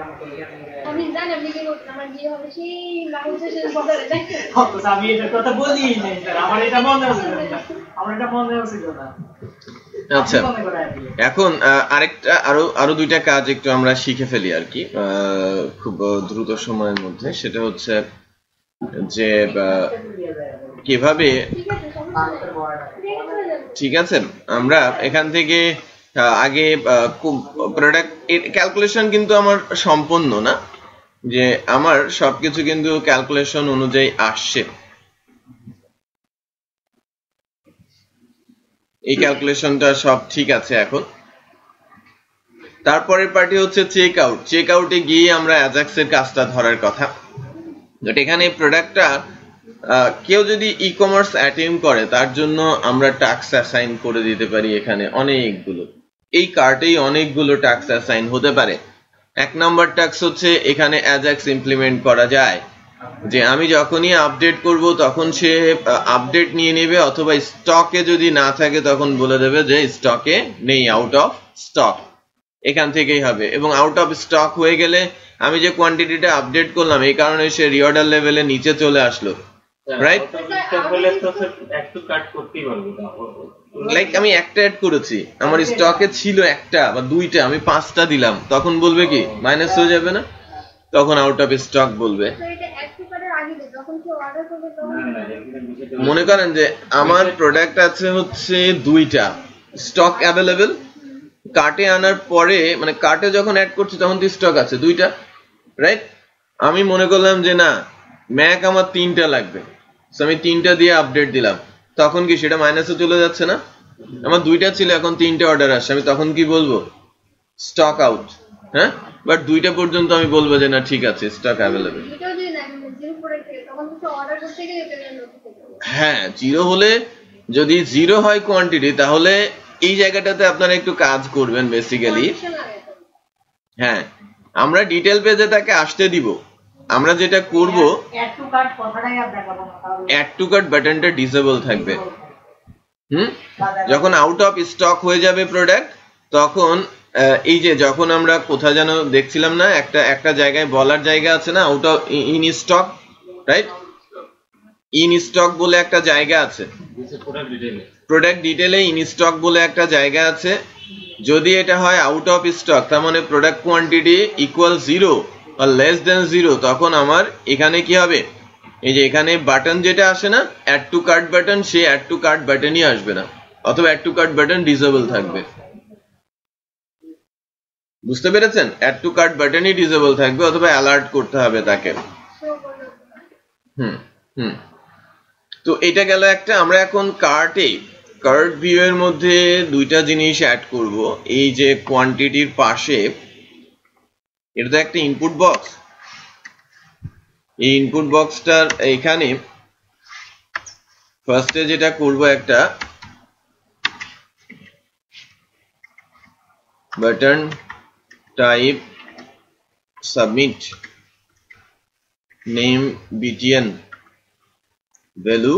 আমাকে এখানে আমি জানি আপনি কি করতেন, আমার বিয়ে হবে সেই বাংলাদেশের বদলে দেখতে। অথচ আমি এটার কথা বলি নাই স্যার, আমার এটা মনে হচ্ছিল না, আমার এটা মনে হচ্ছিল না। আচ্ছা, এখন আরেকটা আরো 2টা কাজ একটু আমরা শিখে ফেলি আর কি, খুব দ্রুত সময়ের মধ্যে। সেটা হচ্ছে যে কিভাবে, ঠিক আছে, আমরা এখান থেকে আগে প্রোডাক্ট ক্যালকুলেশন কিন্তু আমার সম্পূর্ণ না, যে আমার সবকিছু কিন্তু ক্যালকুলেশন অনুযায়ী আসছে। এই ক্যালকুলেশনটা সব ঠিক আছে। এখন তারপরের পার্টি হচ্ছে চেক আউট। চেক আউটে গিয়ে আমরা অ্যাজাক্স এর কাজটা ধরার কথা। বাট এখানে প্রোডাক্টটা কেউ যদি ই কমার্স অ্যাটেম্প করে তার জন্য আমরা টাস্ক অ্যাসাইন করে দিতে পারি। এখানে অনেকগুলো, এই কার্টেই অনেকগুলো টাস্ক অ্যাসাইন হতে পারে। 1 নাম্বার টাস্ক হচ্ছে এখানে অ্যাজাক্স ইমপ্লিমেন্ট করা যায়, যে আমি যখনই আপডেট করব তখন সে আপডেট নিয়ে নেবে, অথবা স্টকে যদি না থাকে তখন বলে দেবে যে স্টকে নেই, আউট অফ স্টক, এখান থেকেই হবে। এবং আউট অফ স্টক হয়ে গেলে আমি যে কোয়ান্টিটিটা আপডেট করলাম এই কারণে সে রিঅর্ডার লেভেলে নিচে চলে আসলো, রাইট? লাইক আমি একটা অ্যাড করেছি, আমার স্টকে ছিল একটা বা দুইটা, আমি 5টা দিলাম, তখন বলবে কি মাইনাস হয়ে যাবে না? তখন আউট অফ স্টক বলবে। মনে করেন যে আমার প্রোডাক্ট আছে হচ্ছে 2টা, স্টক অ্যাভেলেবেল, কার্টে আনার পরে মানে কার্টে যখন অ্যাড করছি তখন তো স্টক আছে 2টা, রাইট? আমি মনে করলাম যে না ম্যাক আমার 3টা লাগবে, আমি 3টা দিয়ে আপডেট দিলাম, তখন কি সেটা মাইনাসে চলে যাচ্ছে না? আমার 2টা ছিল এখন 3টে অর্ডার আসছে, আমি তখন কি বলবো? Stock out. হ্যাঁ, বাট 2টা পর্যন্ত আমি বলবো যে না ঠিক আছে স্টক অ্যাভেলেবেল। হ্যাঁ, 0 হলে, যদি 0 হয় কোয়ান্টিটি তাহলে এই জায়গাটাতে আপনারা একটু কাজ করবেন বেসিক্যালি। হ্যাঁ, আমরা ডিটেল পেজে তাকে আসতে দিব। আমরা যেটা করব, অ্যাড টু কার্ট কথাটাই আর দেখাবো না, তাহলে অ্যাড টু কার্ট বাটনটা ডিসেবল থাকবে। যখন আউট অফ স্টক হয়ে যাবে প্রোডাক্ট, তখন এই যে যখন আমরা কোথায় যেন দেখছিলাম না, একটা জায়গায় বলার জায়গা আছে না, out of in stock, right? In stock বলে একটা জায়গা আছে, প্রোডাক্ট ডিটেলে ইন স্টক বলে একটা জায়গা আছে। যদি এটা হয় আউট অফ স্টক, তার মানে প্রোডাক্ট কোয়ান্টিটি ইকুয়াল 0 আর লেস দেন 0, তখন আমার এখানে কি হবে? এই যে এখানে বাটন যেটা আসে না, অ্যাড টু কার্ট বাটন, সেই অ্যাড টু কার্ট বাটনই আসবে না, অথবা add to cart button disable থাকবে। বুঝতে পেরেছেন? অ্যাড টু কার্ট বাটনই ডিসেবল থাকবে, অথবা অ্যালার্ট করতে হবে তাকে। তো এটা গেল একটা। আমরা এখন কার্ট ভিউ এর মধ্যে 2টা জিনিস অ্যাড করব। এই যে কোয়ান্টিটির পাশে এটা তো একটা ইনপুট বক্স, এই ইনপুট বক্সটার এখানে ফার্স্টে যেটা করব, একটা button type submit, name BTN, value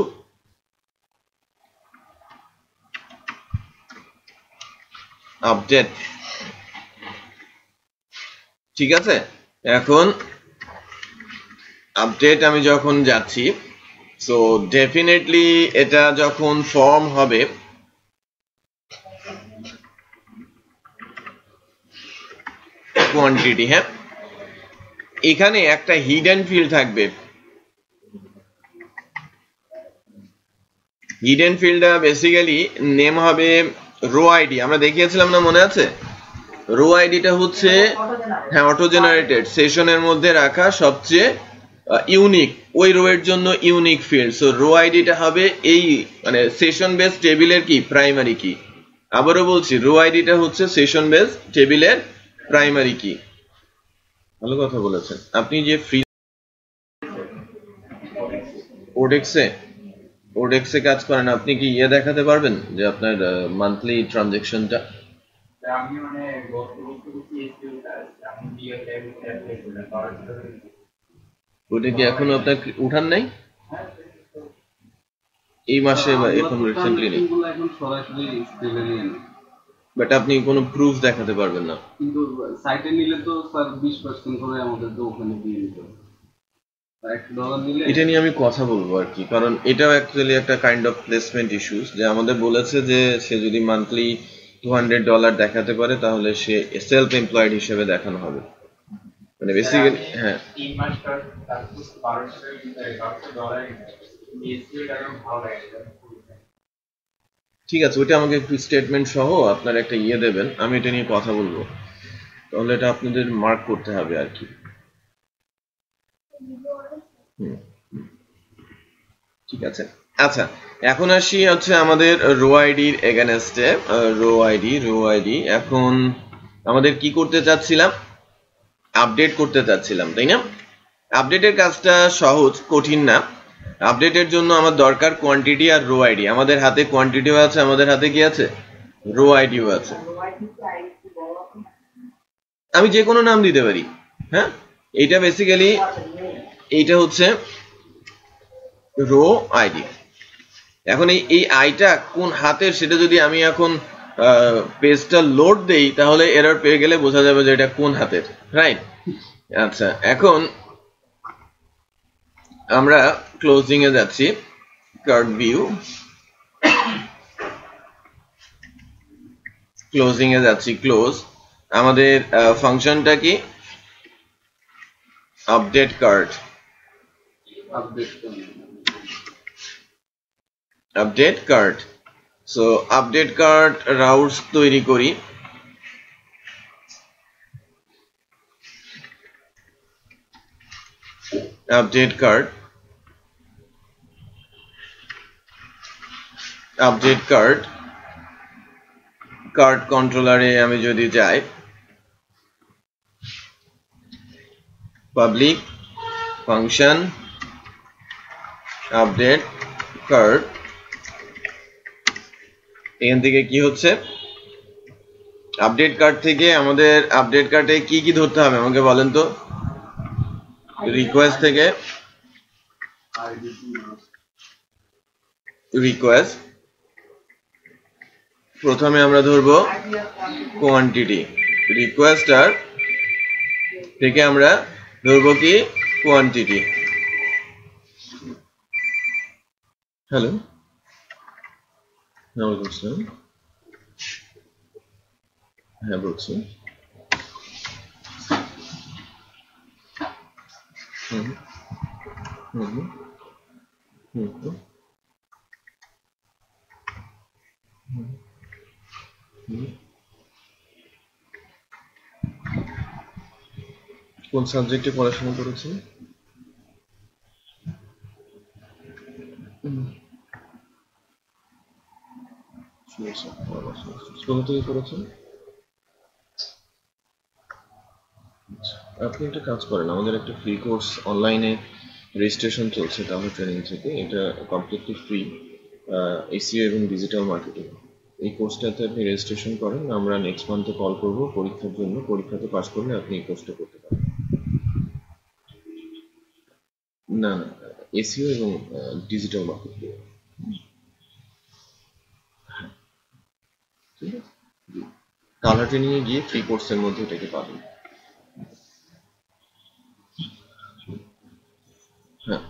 update. ঠিক আছে, এখন আপডেট আমি যখন যাচ্ছি, সো ডেফিনেটলি এটা যখন ফর্ম হবে, কোয়ান্টিটি, হ্যাঁ, এখানে একটা হিডেন ফিল্ড থাকবে। হিডেন ফিল্ডটা বেসিক্যালি নেম হবে রো আইডি। আমরা দেখিয়েছিলাম না, মনে আছে? রো আইডিটা হচ্ছে, হ্যাঁ, অটো জেনারেটেড, সেশনের মধ্যে রাখা সবচেয়ে ইউনিক, ওই রো এর জন্য ইউনিক ফিল্ড। সো রো আইডিটা হবে এই মানে সেশন বেস টেবিলের কি প্রাইমারি কি। আবারও বলছি, রো আইডিটা হচ্ছে সেশন বেস টেবিলের প্রাইমারি কি। ভালো কথা বলেছেন আপনি। যে ফ্রি ওডেক্সে কাজ করেন, আপনি কি ইয়ে দেখাতে পারবেন যে আপনার মান্থলি ট্রানজেকশনটা? ওটা কি এখনো আপনার উঠান নাই এই মাসে বা এখন রিসেন্টলি নেই? বাট আপনি কোনো প্রুফ দেখাতে পারবেন না। কিন্তু সাইটে নিলে তো স্যার 20% করে আমাদের তো ওখানে দিয়ে দিতে হবে। এটা নিয়ে আমি কথা বলবো আর কি, কারণ এটাও অ্যাকচুয়ালি একটা কাইন্ড অফ প্লেসমেন্ট ইস্যুস। যে আমাদের বলেছে যে সে যদি মান্থলি $200 দেখাতে পারে তাহলে সে সেলফ এমপ্লয়েড হিসেবে দেখানো হবে। মানে বেসিক্যালি হ্যাঁ, ঠিক আছে, ওইটা আমাকে একটু স্টেটমেন্ট সহ আপনার একটা ইয়ে দেবেন, আমি এটা নিয়ে কথা বলবো। তাহলে এটা আপনাদের মার্ক করতে হবে আর কি। ঠিক আছে, আচ্ছা, এখন আসি হচ্ছে আমাদের রো আইডির এগেনস্টে। রো আইডি এখন আমাদের কি করতে চাচ্ছিলাম? আপডেট করতে চাচ্ছিলাম, তাই না? আপডেটের কাজটা সহজ, কঠিন না। আপডেটের জন্য আমার দরকার কোয়ান্টিটি আর রো আইডি। আমাদের হাতে কোয়ান্টিটিও আছে, আমাদের হাতে কি আছে? রো আইডিও আছে। আমি যে কোনো নাম দিতে পারি। হ্যাঁ, এটা বেসিক্যালি এইটা হচ্ছে রো আইডি। এখন এই আইটা কোন হাতের সেটা যদি আমি এখন পেজটা লোড দেই তাহলে এরর পেয়ে গেলে বোঝা যাবে যে এটা কোন হাতের, রাইট? আচ্ছা, এখন আমরা ক্লোজিং এ যাচ্ছি, কার্ড ভিউ, ক্লোজিং এ যাচ্ছি, ক্লোজ। আমাদের ফাংশনটা কি? Update card, update card. So update card routes তৈরি করি। Update card, update card, card কন্ট্রোলারে আমি যদি যাই, পাবলিক ফাংশন আপডেট কার্ড, এখান থেকে কি হচ্ছে? আপডেট কার্ড থেকে আমাদের আপডেট কার্ডে কি কি ধরতে হবে আমাকে বলেন তো? রিকোয়েস্ট থেকে রিকোয়েস্ট, প্রথমে আমরা ধরবো কোয়ান্টিটি, রিকোয়েস্ট আর থেকে আমরা ধরবো কি? কোয়ান্টিটি। হ্যালো, হ্যাঁ বলছি। কোন সাবজেক্টে পড়াশোনা করেছেন? কোথা থেকে করেছেন? আপনি একটা কাজ করেন, আমাদের একটা ফ্রি কোর্স অনলাইনে রেজিস্ট্রেশন চলছে তাহলে ট্রেনিং থেকে, এটা কমপ্লিটলি ফ্রি, এসইও এবং ডিজিটাল মার্কেটিং। এই কোর্সটাতে আপনি রেজিস্ট্রেশন করেন, আমরা নেক্সট মান্থে কল করব পরীক্ষার জন্য, পরীক্ষাতে পাস করলে আপনি এই কোর্সটা করতে পারেন। না না, এসইও এবং ডিজিটাল মার্কেটিং। ঠিক আছে, কালার ট্রেনিং এ গিয়ে ফ্রি কোর্সের মধ্যে এটাকে পাবেন। হ্যাঁ,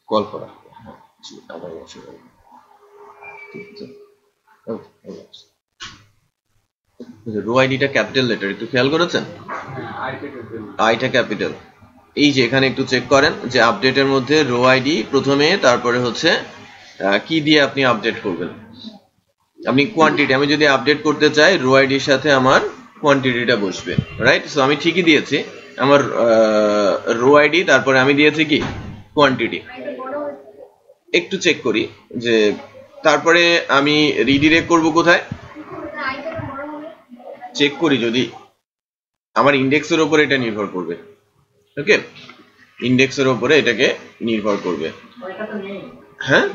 কল করা হবে। হ্যাঁ জি, আবার বসে যাবে। ঠিক আছে, রো আইডিটা ক্যাপিটাল লেটার, একটু খেয়াল করেছেন? আইটা ক্যাপিটাল। এই যে এখানে একটু চেক করেন যে আপডেটের মধ্যে রো আইডি প্রথমে, তারপরে হচ্ছে কি দিয়ে আপনি আপডেট করবেন। আপনি কোয়ান্টিটি, আমি যদি আপডেট করতে চাই রো আইডির সাথে আমার কোয়ান্টিটিটা বসবে, রাইট? সো আমি ঠিকই দিয়েছি আমার রো আইডি, তারপরে আমি দিয়েছি কি? কোয়ান্টিটি। একটু চেক করি যে তারপরে আমি রিডিরেক্ট করব কোথায়, চেক করি যদি আমার ইন্ডেক্সের উপরে এটা নির্ভর করবে। ওকে, ইন্ডেক্সের উপরে এটাকে নির্ভর করবে। হ্যাঁ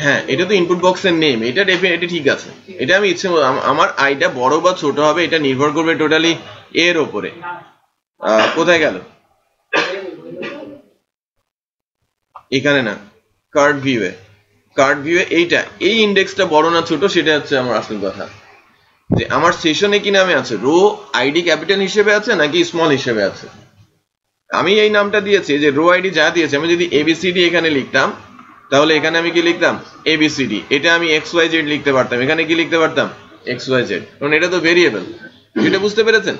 হ্যাঁ, এটা তো ইনপুট বক্সের নেম, এটা ডেফিনেটলি ঠিক আছে। এটা আমি ইচ্ছে আমার আইটা বড় বা ছোট হবে এটা নির্ভর করবে টোটালি এর উপরে। কোথায় গেল? এখানে না, কার্ড ভিউয়ে, কার্ড ভিউয়ে এইটা, এই ইন্ডেক্সটা বড় না ছোট সেটা হচ্ছে আমার আসল কথা, যে আমার সেশনে কি নামে আছে, রো আইডি ক্যাপিটাল হিসেবে আছে নাকি স্মল হিসেবে আছে। আমি এই নামটা দিয়েছি যে রো আইডি যা দিয়েছে, আমি যদি এবিসিডি এখানে লিখতাম তাহলে এখানে আমি কি লিখতাম? এবিসিডি। এটা আমি এক্স ওয়াই জেড লিখতে পারতাম, এখানে কি লিখতে পারতাম? এক্স ওয়াই জেড, কারণ এটা তো ভেরিয়েবল। এটা বুঝতে পেরেছেন?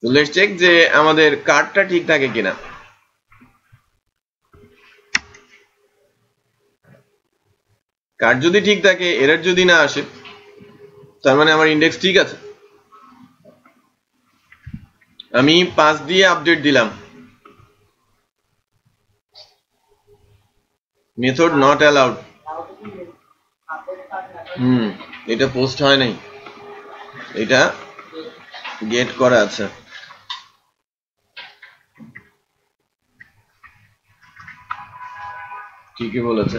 লেটস চেক যে আমাদের কার্ডটা ঠিক থাকে কিনা। কার্ড যদি ঠিক থাকে, এরর যদি না আসে, তার মানে আমার ইন্ডেক্স ঠিক আছে। আমি 5 দিয়ে আপডেট দিলাম, মেথড নট অ্যালাউড। এটা পোস্ট হয় নাই, এটা গেট করা আছে। ঠিকই বলেছে,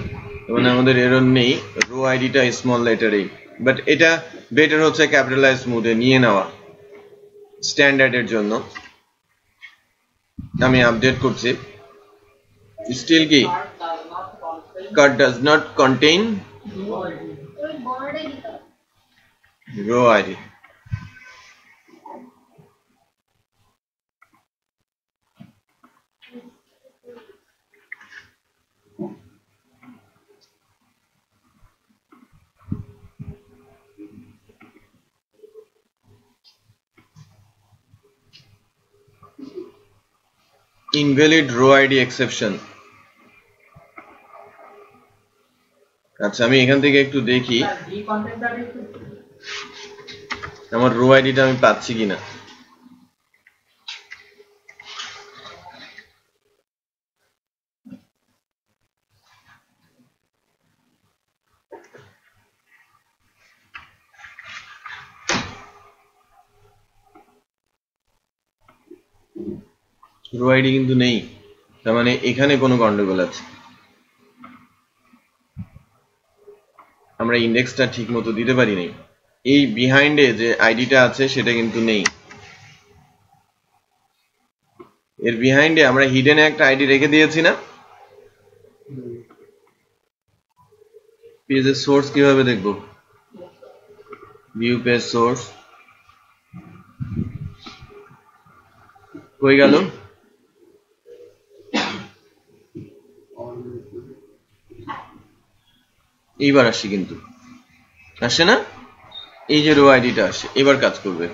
মানে আমাদের এরর নেই, রো আইডিটা স্মল লেটারেই, বাট এটা বেটার হচ্ছে ক্যাপিটালাইজ মোডে নিয়ে নেওয়া স্ট্যান্ডার্ডের জন্য। আমি আপডেট করছি। স্টিল কি কার্ড ডাজ নট কন্টেইন ওই বড়টাই দিতে হবে। Row ID. invalid row id exception। আচ্ছা আমি এখান থেকে একটু দেখি ডি কন্টেন্টটা একটু আমার রো আইডিটা আমি পাচ্ছি কিনা। রো আইডি কিন্তু নেই, তার মানে এখানে কোনো গন্ডগোল আছে, আমরা ইন্ডেক্সটা ঠিক মতো দিতে পারি নাই। এই বিহাইন্ডে যে আইডিটা আছে সেটা কিন্তু নেই, এর বিহাইন্ডে আমরা হিডেন একটা আইডি রেখে দিয়েছি না। পেজের সোর্স কিভাবে দেখবো? ভিউ পেজ সোর্স কই গেল? এইবার আসছে, কিন্তু আসছে না, এই যে রো আইডিটা আসছে, এবার কাজ করবে।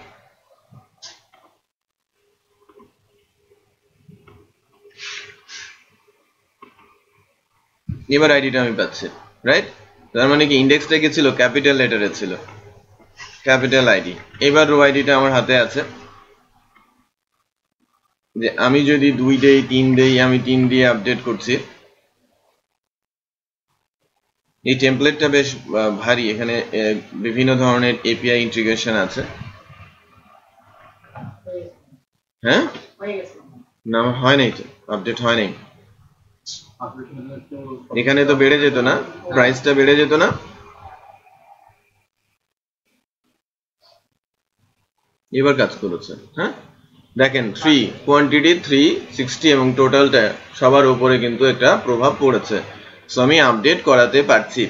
এবার আইডিটা আমি পাচ্ছি, রাইট? তার মানে কি ইন্ডেক্সটা কি ছিল? ক্যাপিটাল লেটারে ছিল, ক্যাপিটাল আইডি। এবার রো আইডিটা আমার হাতে আছে, যে আমি যদি 2 দেই 3 দেই, আমি 3 দিয়ে আপডেট করছি। এই টেমপ্লেটটা বেশ ভারী, এখানে বিভিন্ন ধরনের এপিআই ইন্টিগ্রেশন আছে। হ্যাঁ হয়ে গেছে। না হয় নাই তো, আপডেট হয় নাই। এখানে তো বেড়ে যেত না, প্রাইসটা বেড়ে যেত না। এবার কাজ করেছে। হ্যাঁ দেখেন 3 কোয়ান্টিটি 360 এবং টোটালটা সবার উপরে কিন্তু একটা প্রভাব পড়েছে। সো আমি আপডেট করাতে পারছি।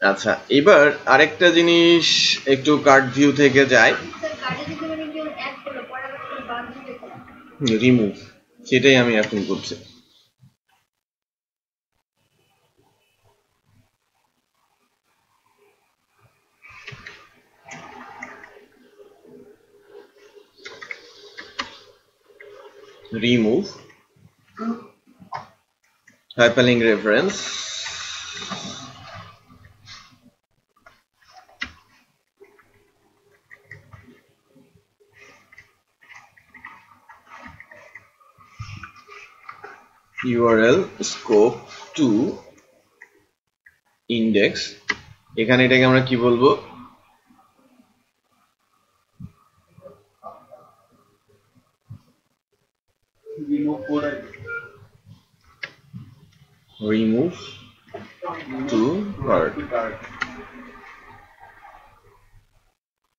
আচ্ছা এবার আরেকটা জিনিস একটু কার্ড ভিউ থেকে যায়, স্যার কার্ডে যদি মানে কেউ অ্যাড করলো পরে আবার কেউ বাদ দিতে চায়। রিমুভ, সেটাই আমি এখন করছি। remove hyperlink reference, URL scope to index। এখানে এটাকে আমরা কি বলবো? remove to card।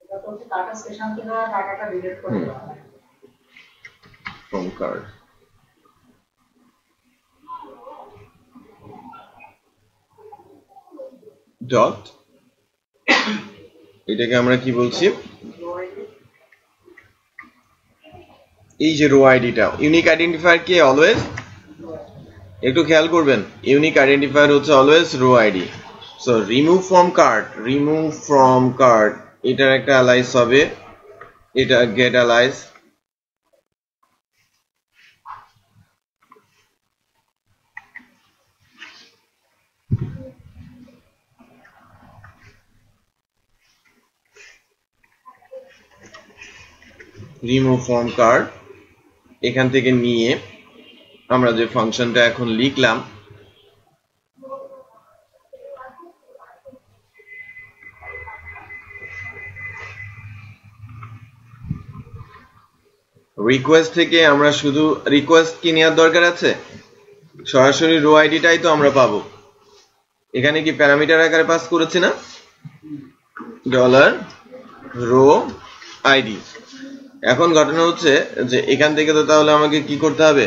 এটা তো টাটা স্টেশন থেকে টাকাটা ডিলিট করে দেওয়া হয়। from card। dot, এটাকে আমরা কি বলছি? এই যে রো আইডিটা, ইউনিক আইডেন্টিফায়ার কি অলওয়েজ, একটু খেয়াল করবেন, ইউনিক আইডেন্টিফায়ার হচ্ছে always row ID. So remove from card, এটার একটা অ্যালাইস হবে, এটা get alias. Remove from card, এখান থেকে নিয়ে আমরা যে ফাংশনটা এখন লিখলাম, রিকোয়েস্ট থেকে আমরা শুধু রিকোয়েস্ট কি নেওয়ার দরকার আছে? সরাসরি রো আইডিটাই তো আমরা পাবো। এখানে কি প্যারামিটার আকারে পাস করেছি না, ডলার রো আইডি। এখন ঘটনা হচ্ছে যে এখান থেকে তো তাহলে আমাকে কি করতে হবে?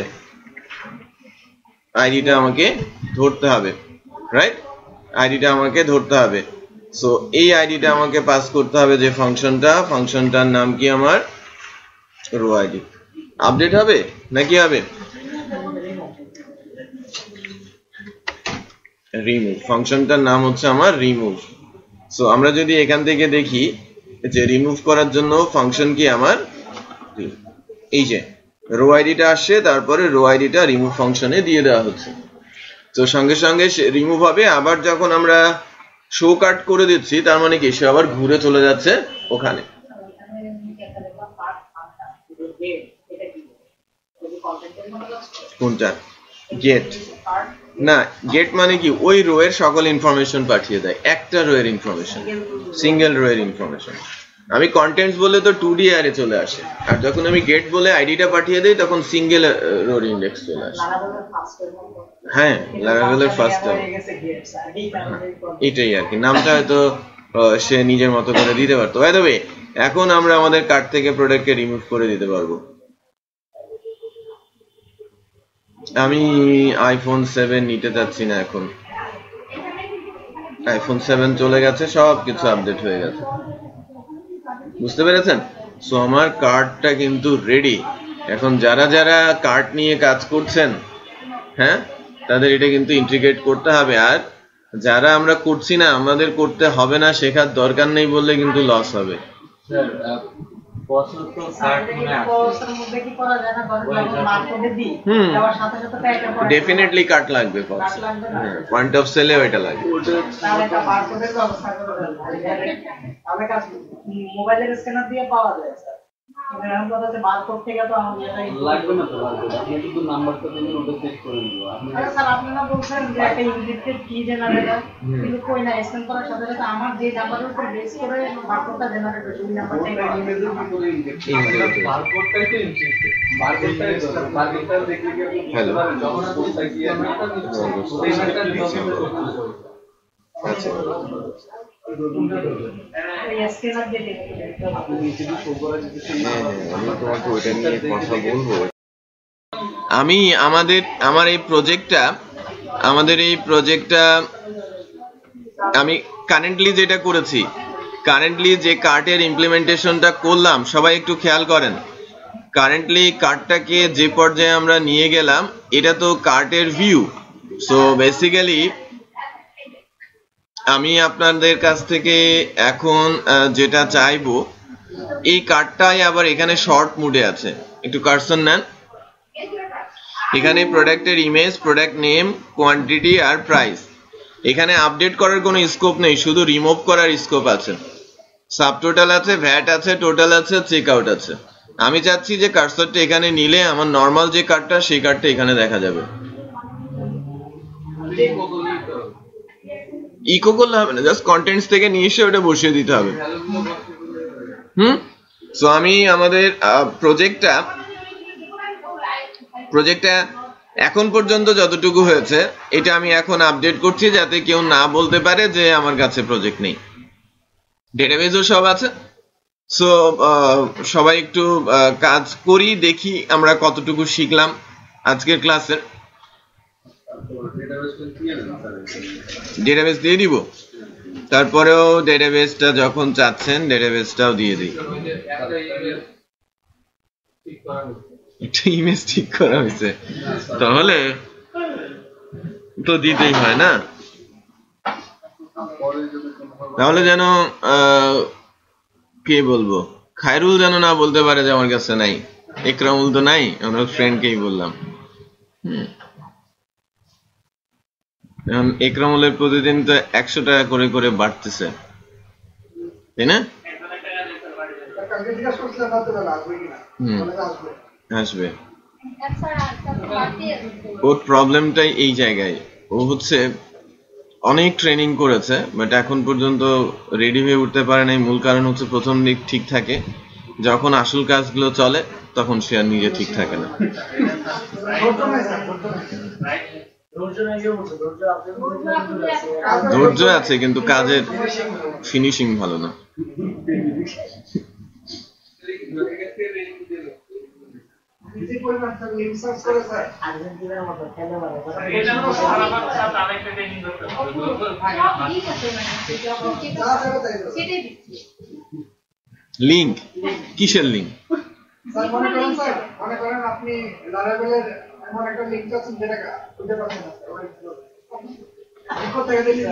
আইডিটা আমাকে ধরতে হবে, রাইট? আইডিটা আমাকে ধরতে হবে। সো এই আইডিটা আমাকে পাস করতে হবে যে ফাংশনটার নাম কি আমার রো আইডি। আপডেট হবে নাকি হবে? রিমুভ, ফাংশনটার নাম হচ্ছে আমার রিমুভ। সো আমরা যদি এখান থেকে দেখি যে রিমুভ করার জন্য ফাংশন কি আমার, এই যে রো আইডিটা আসছে, তারপরে রো আইডিটা রিমুভ ফাংশনে দিয়ে দেওয়া হচ্ছে। তো সঙ্গে সঙ্গে রিমুভ হবে। আবার যখন আমরা শো কাট করে দিচ্ছি তার মানে কি সে আবার ঘুরে চলে যাচ্ছে ওখানে। কোনটা? গেট না, গেট মানে কি ওই রো এর সকল ইনফরমেশন পাঠিয়ে দেয়, একটা রো এর ইনফরমেশন, সিঙ্গেল রো এর ইনফরমেশন। আমি কন্টেন্টস বলে তো 2D অ্যারে চলে আসে, আর যখন আমি গেট বলে আইডিটা পাঠিয়ে দেই তখন সিঙ্গেল রো এর ইন্ডেক্স চলে আসে। হ্যাঁ, লারাভেলের ফার্স্ট টাইম এটাই আর কি, নামটা হয়তো সে নিজের মতো করে দিতে পারতো। বাই দ্য ওয়ে, এখন আমরা আমাদের কার্ট থেকে প্রোডাক্টকে রিমুভ করে দিতে পারবো। আমি আইফোন 7 নিতে চাচ্ছি না এখন, আইফোন 7 চলে গেছে, সব কিছু আপডেট হয়ে গেছে, বুঝতে পেরেছেন? সো আমার কার্ডটা কিন্তু রেডি। এখন যারা যারা কার্ড নিয়ে কাজ করছেন, হ্যাঁ, তাদের এটা কিন্তু ইন্টিগ্রেট করতে হবে। আর যারা আমরা করছি না, আমাদের করতে হবে না, শেখার দরকার নেই বললে কিন্তু লস হবে। স্যার পছন্দ তো কার্ড মনে আছে, ডেফিনেটলি কাট লাগবে, পয়েন্ট অফ সেলে ওইটা লাগবে। মোবাইলের স্ক্যানার দিয়ে পাওয়া যায় স্যার, এরকম কথা হচ্ছে বারকোড থেকে তো লাগবে না তো, লাগবে না, আপনি শুধু নাম্বারটা দিবেন, ওটা চেক করে নিব। আপনি স্যার আপনারা বলছেন যে একটা ইনক্রিপ্টেড কি জেনারেট হয়, কিন্তু কই না, স্ক্যান করার সাথে সাথে আমার যে নাম্বারের উপর বেস করে বারকোডটা জেনারেট হয়, ওই নাম্বারটাই ইমেজের ভিতরে ইনজেক্ট বারকোডটাই তো ইনজেক্ট, বারকোডটা দেখলে কি আপনি বুঝতে পারবেন যখন কোথায় গিয়ে আপনি পেমেন্টটা দিচ্ছেন। আচ্ছা, আমি আমার এই প্রজেক্টটা আমি কারেন্টলি যেটা করেছি, কারেন্টলি যে কার্টের ইমপ্লিমেন্টেশনটা করলাম, সবাই একটু খেয়াল করেন। কারেন্টলি কার্টটাকে যে পর্যায়ে আমরা নিয়ে গেলাম, এটা তো কার্টের ভিউ। সো বেসিক্যালি আমি আপনাদের কাছ থেকে এখন যেটা চাইবো, এই কার্ডটাই আবার এখানে শর্ট মুডে আছে, একটু কার্সর নেন। এখানে প্রোডাক্টের ইমেজ, প্রোডাক্ট নেম, কোয়ান্টিটি আর প্রাইস। এখানে আপডেট করার কোনো স্কোপ নেই, শুধু রিমুভ করার স্কোপ আছে। সাবটোটাল আছে, ভ্যাট আছে, টোটাল আছে, চেক আউট আছে। আমি চাচ্ছি যে কার্সরটা এখানে নিলে আমার নর্মাল যে কার্ডটা, সেই কার্ডটা এখানে দেখা যাবে। ইকো করলে হবে না, জাস্ট কন্টেন্টস থেকে নিয়ে এসে ওটা বসিয়ে দিতে হবে। সো আমি আমাদের প্রজেক্টটা এখন পর্যন্ত যতটুকু হয়েছে, এটা আমি এখন আপডেট করছি যাতে কেউ না বলতে পারে যে আমার কাছে প্রজেক্ট নেই। ডেটাবেজও সব আছে। সো সবাই একটু কাজ করি, দেখি আমরা কতটুকু শিখলাম আজকের ক্লাসের। ডেটাবেস দিয়ে দিব, তারপরেও ডেটাবেসটা যখন চাচ্ছেন ডেটাবেসটাও দিয়ে দিই। একটা ইমেজ ঠিক করা হয়েছে, তাহলে তো দিতেই হয় না, তাহলে যেন কে বলবো, খায়রুল যেন না বলতে পারে যে আমার কাছে নাই। একরামুল তো নাই, আমার ফ্রেন্ডকেই বললাম। এখন একরামুলের প্রতিদিন তো 100 টাকা করে করে বাড়তেছে, তাই না? আসবে। ওর প্রবলেমটাই এই জায়গায়, ও হচ্ছে অনেক ট্রেনিং করেছে বাট এখন পর্যন্ত রেডি হয়ে উঠতে পারে নাই। মূল কারণ হচ্ছে প্রথম দিক ঠিক থাকে, যখন আসল কাজগুলো চলে তখন সে আর নিজে ঠিক থাকে না। ধৈর্য আছে কিন্তু কাজের ফিনিশিং ভালো না। যে পরিমাণ স্যার লিঙ্ক সার্চ করে স্যার আর্জেন্টিনার মতো খেলে পারে এটা তো সারা বাচ্চা সব ঠিক আছে মানে যা যাবে তাই দেবো। সেটাই দিচ্ছি লিংক কিসের লিংক? স্যার মনে করেন আপনি লারাবেলের এমন একটা লিঙ্ক আছে যেটা খুঁজে পাচ্ছেন না স্যার ওই কোথায় গেলে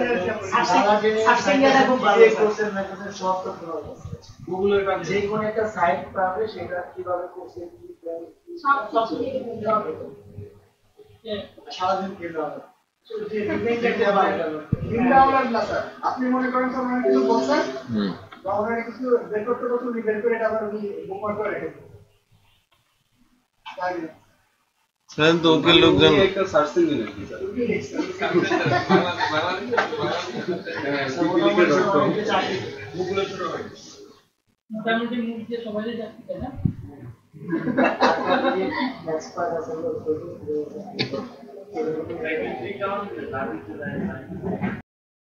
সার্চিং এটা খুব ভালো কোর্সের মেথডের সব তথ্য পাওয়া যাচ্ছে গুগলের কাছে যে কোনো একটা সাইট পাবে সেটা কিভাবে করছে সব কিছু দেখে নিতে হবে সারাদিন খেলতে হবে লিঙ্ক ডাউনলোড না স্যার আপনি মনে করেন স্যার অনেক কিছু বলছেন হুম বা অনেক কিছু বের করতে করতে উনি বের করে এটা আবার উনি বুকমার্ক করে রেখে দেন। তাই না? তাহলে তো ওকে লোকজন একটা সার্চ ইঞ্জিন আছে স্যার উনি লিখছেন। মোটামুটি মুখ দিয়ে সবাই যাচ্ছে তাই না এক্সপার্ট আছে লোক